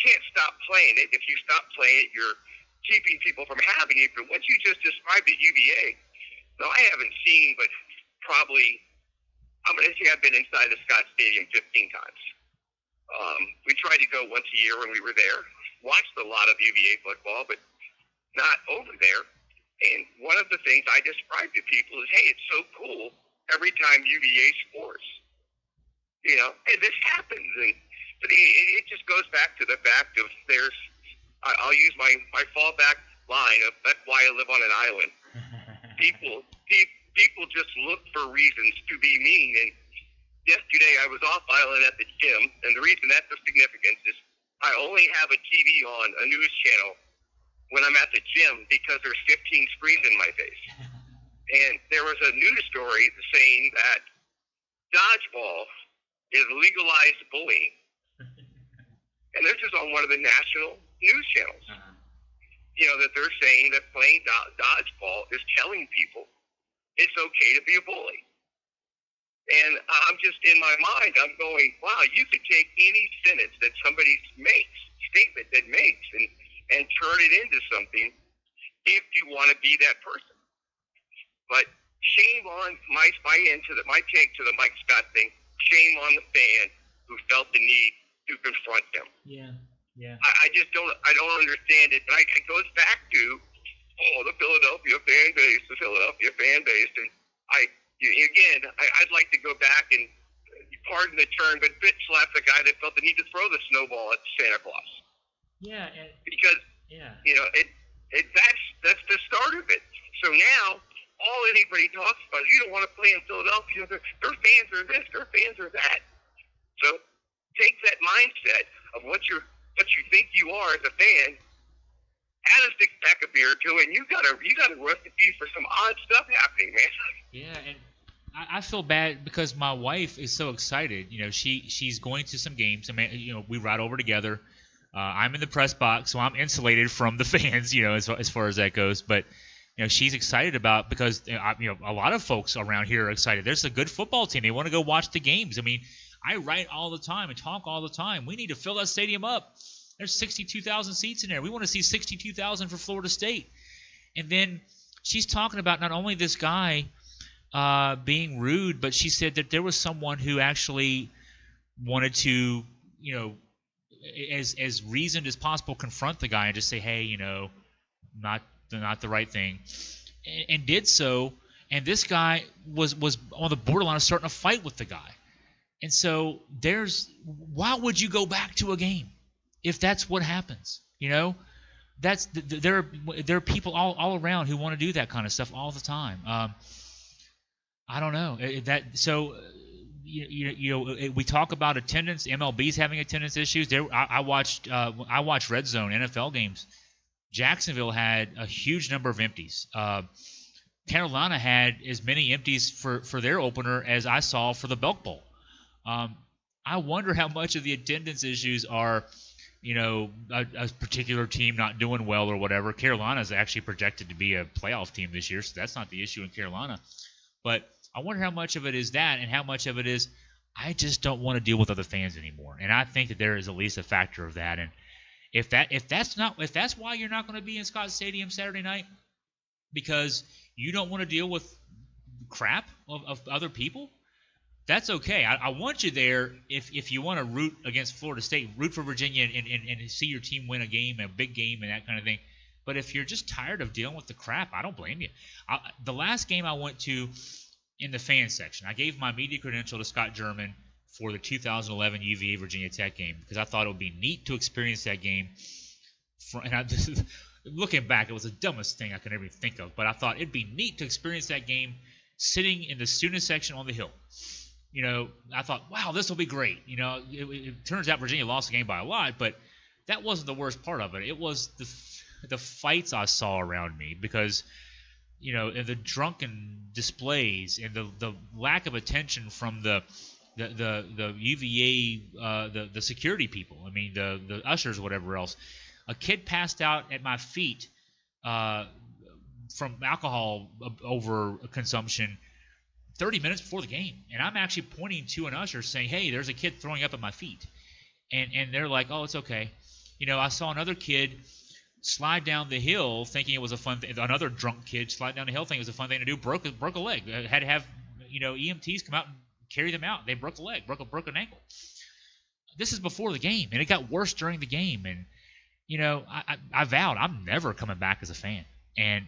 can't stop playing it, if you stop playing it, you're keeping people from having it. But what you just described at UVA, no, I haven't seen, but probably I'm going to say I've been inside the Scott Stadium 15 times. We tried to go once a year when we were there. Watched a lot of UVA football, but not over there. And one of the things I describe to people is, hey, it's so cool every time UVA scores. And this happens. But it just goes back to the fact of I'll use my fallback line of that's why I live on an island. People just look for reasons to be mean. And yesterday I was off island at the gym, and the reason that's of significance is I only have a TV on, a news channel, when I'm at the gym because there's 15 screens in my face. And there was a news story saying that dodgeball is legalized bullying. And this is on one of the national news channels. That they're saying that playing dodgeball is telling people it's okay to be a bully. And I'm just, in my mind, I'm going, wow, you could take any sentence that somebody statement that makes, and turn it into something if you want to be that person. But shame on my take to the Mike Scott thing. Shame on the fan who felt the need to confront them. Yeah. I just don't understand it. But it goes back to the Philadelphia fan base, and I'd like to go back and pardon the term, but bitch slap the guy that felt the need to throw the snowball at Santa Claus. Yeah. Because that's the start of it. So now all anybody talks about is you don't want to play in Philadelphia. Their fans are this, their fans are that. So take that mindset of what you think you are as a fan, add a six-pack of beer to it, and you got a recipe for some odd stuff happening, man. Yeah, and I feel bad because my wife is so excited. She's going to some games. I mean, we ride over together. I'm in the press box, so I'm insulated from the fans, as far as that goes. But she's excited because a lot of folks around here are excited. There's a good football team. They want to go watch the games. I mean, I write all the time and talk all the time. We need to fill that stadium up. There's 62,000 seats in there. We want to see 62,000 for Florida State. And then she's talking about not only this guy being rude, but she said that there was someone who actually wanted to, as reasoned as possible, confront the guy and just say, hey, not the right thing, and did so. And this guy was on the borderline of starting a fight with the guy. And so why would you go back to a game if that's what happens? There are people all around who want to do that kind of stuff all the time. I don't know we talk about attendance. MLB's having attendance issues. I watched Red Zone NFL games. Jacksonville had a huge number of empties. Carolina had as many empties for their opener as I saw for the Belk Bowl. I wonder how much of the attendance issues are, a particular team not doing well or whatever. Carolina's actually projected to be a playoff team this year, so that's not the issue in Carolina. But I wonder how much of it is that and how much of it is I just don't want to deal with other fans anymore. And I think that there is at least a factor of that. And if that's why you're not going to be in Scott Stadium Saturday night, because you don't want to deal with crap of other people, that's okay. I want you there if you want to root against Florida State, root for Virginia and see your team win a game, a big game, and that kind of thing. But if you're just tired of dealing with the crap, I don't blame you. The last game I went to in the fan section, I gave my media credential to Scott German for the 2011 UVA-Virginia Tech game because I thought it would be neat to experience that game. Looking back, it was the dumbest thing I could ever think of, but I thought it'd be neat to experience that game sitting in the student section on the hill. I thought, wow, this will be great. It turns out Virginia lost the game by a lot, but that wasn't the worst part of it. It was the fights I saw around me because, and the drunken displays and the lack of attention from the UVA, the security people. I mean, the ushers, whatever else. A kid passed out at my feet from alcohol over consumption 30 minutes before the game, and I'm actually pointing to an usher saying, hey, there's a kid throwing up at my feet, and they're like, oh, it's okay. I saw another kid slide down the hill thinking it was a fun thing. Another drunk kid slide down the hill thinking it was a fun thing to do, broke a leg. Had to have EMTs come out and carry them out. They broke a leg, broke an ankle. This is before the game, and it got worse during the game. And I vowed I'm never coming back as a fan, and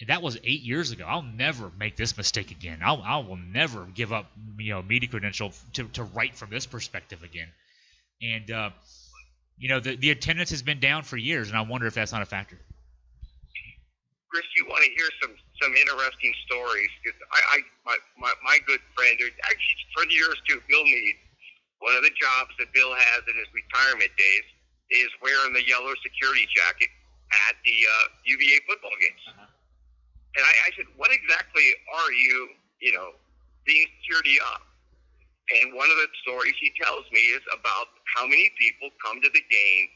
that was 8 years ago. I'll never make this mistake again. I will never give up, media credential to write from this perspective again. And the attendance has been down for years, and I wonder if that's not a factor. Chris, you want to hear some interesting stories? Because my good friend, actually for years too, Bill Meade. One of the jobs that Bill has in his retirement days is wearing the yellow security jacket at the UVA football games. Uh-huh. And I said, what exactly are you, being security of? And one of the stories he tells me is about how many people come to the game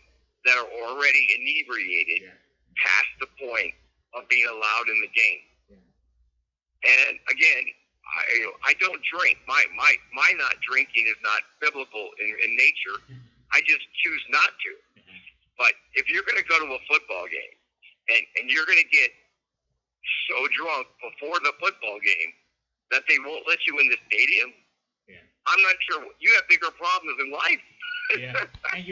that are already inebriated past the point of being allowed in the game. Yeah. And again, I don't drink. My not drinking is not biblical in nature. Mm-hmm. I just choose not to. Mm-hmm. But if you're going to go to a football game and you're going to get so drunk before the football game that they won't let you in the stadium. Yeah. I'm not sure. You have bigger problems in life. Yeah, and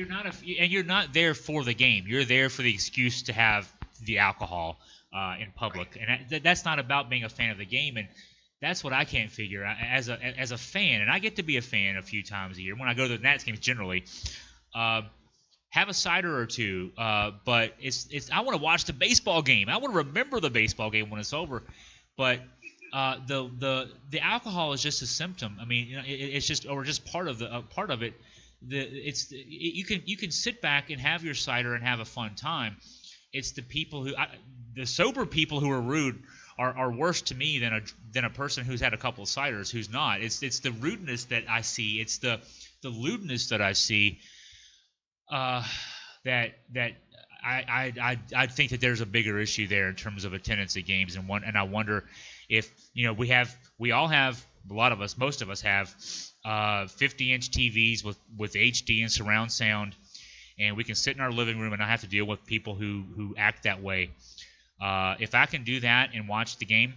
you're not there for the game. You're there for the excuse to have the alcohol in public, and that's not about being a fan of the game. And that's what I can't figure out as a fan. And I get to be a fan a few times a year when I go to the Nats games. Generally, have a cider or two, but it's I want to watch the baseball game. I want to remember the baseball game when it's over. But the alcohol is just a symptom. I mean, it's just part of it. You can sit back and have your cider and have a fun time. It's the people the sober people who are rude are worse to me than a person who's had a couple of ciders who's not. It's the rudeness that I see. It's the lewdness that I see. That I think that there's a bigger issue there in terms of attendance at games, and I wonder if we all have, a lot of us, most of us have 50-inch TVs with HD and surround sound, and we can sit in our living room and not have to deal with people who act that way. If I can do that and watch the game,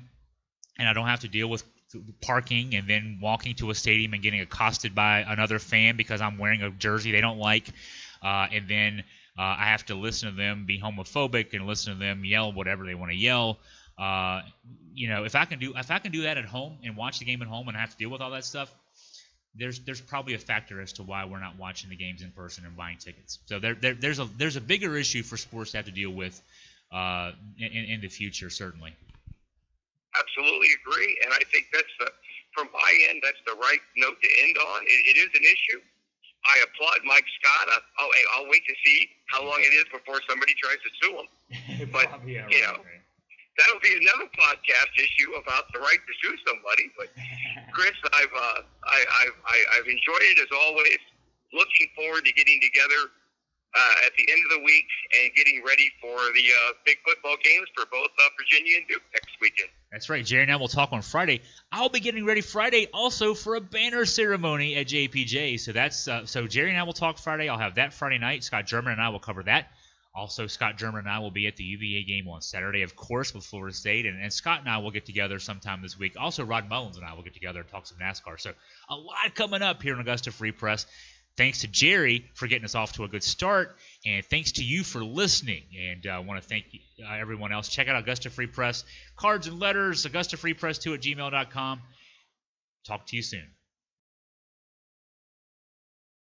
and I don't have to deal with parking and then walking to a stadium and getting accosted by another fan because I'm wearing a jersey they don't like, and then I have to listen to them be homophobic and listen to them yell whatever they want to yell. If I can do that at home and watch the game at home and I have to deal with all that stuff, there's probably a factor as to why we're not watching the games in person and buying tickets. So there's a bigger issue for sports to have to deal with in the future, certainly. Absolutely agree, and I think from my end, that's the right note to end on. It is an issue. I applaud Mike Scott. I'll wait to see how long it is before somebody tries to sue him. But that'll be another podcast issue about the right to sue somebody. But Chris, I've enjoyed it as always. Looking forward to getting together at the end of the week and getting ready for the big football games for both Virginia and Duke next weekend. That's right. Jerry and I will talk on Friday. I'll be getting ready Friday also for a banner ceremony at JPJ. So Jerry and I will talk Friday. I'll have that Friday night. Scott German and I will cover that. Also, Scott German and I will be at the UVA game on Saturday, of course, with Florida State. And Scott and I will get together sometime this week. Also, Rod Mullins and I will get together and talk some NASCAR. So a lot coming up here in Augusta Free Press. Thanks to Jerry for getting us off to a good start, and thanks to you for listening. And I want to thank everyone else. Check out Augusta Free Press. Cards and letters, AugustaFreePress2@gmail.com. Talk to you soon.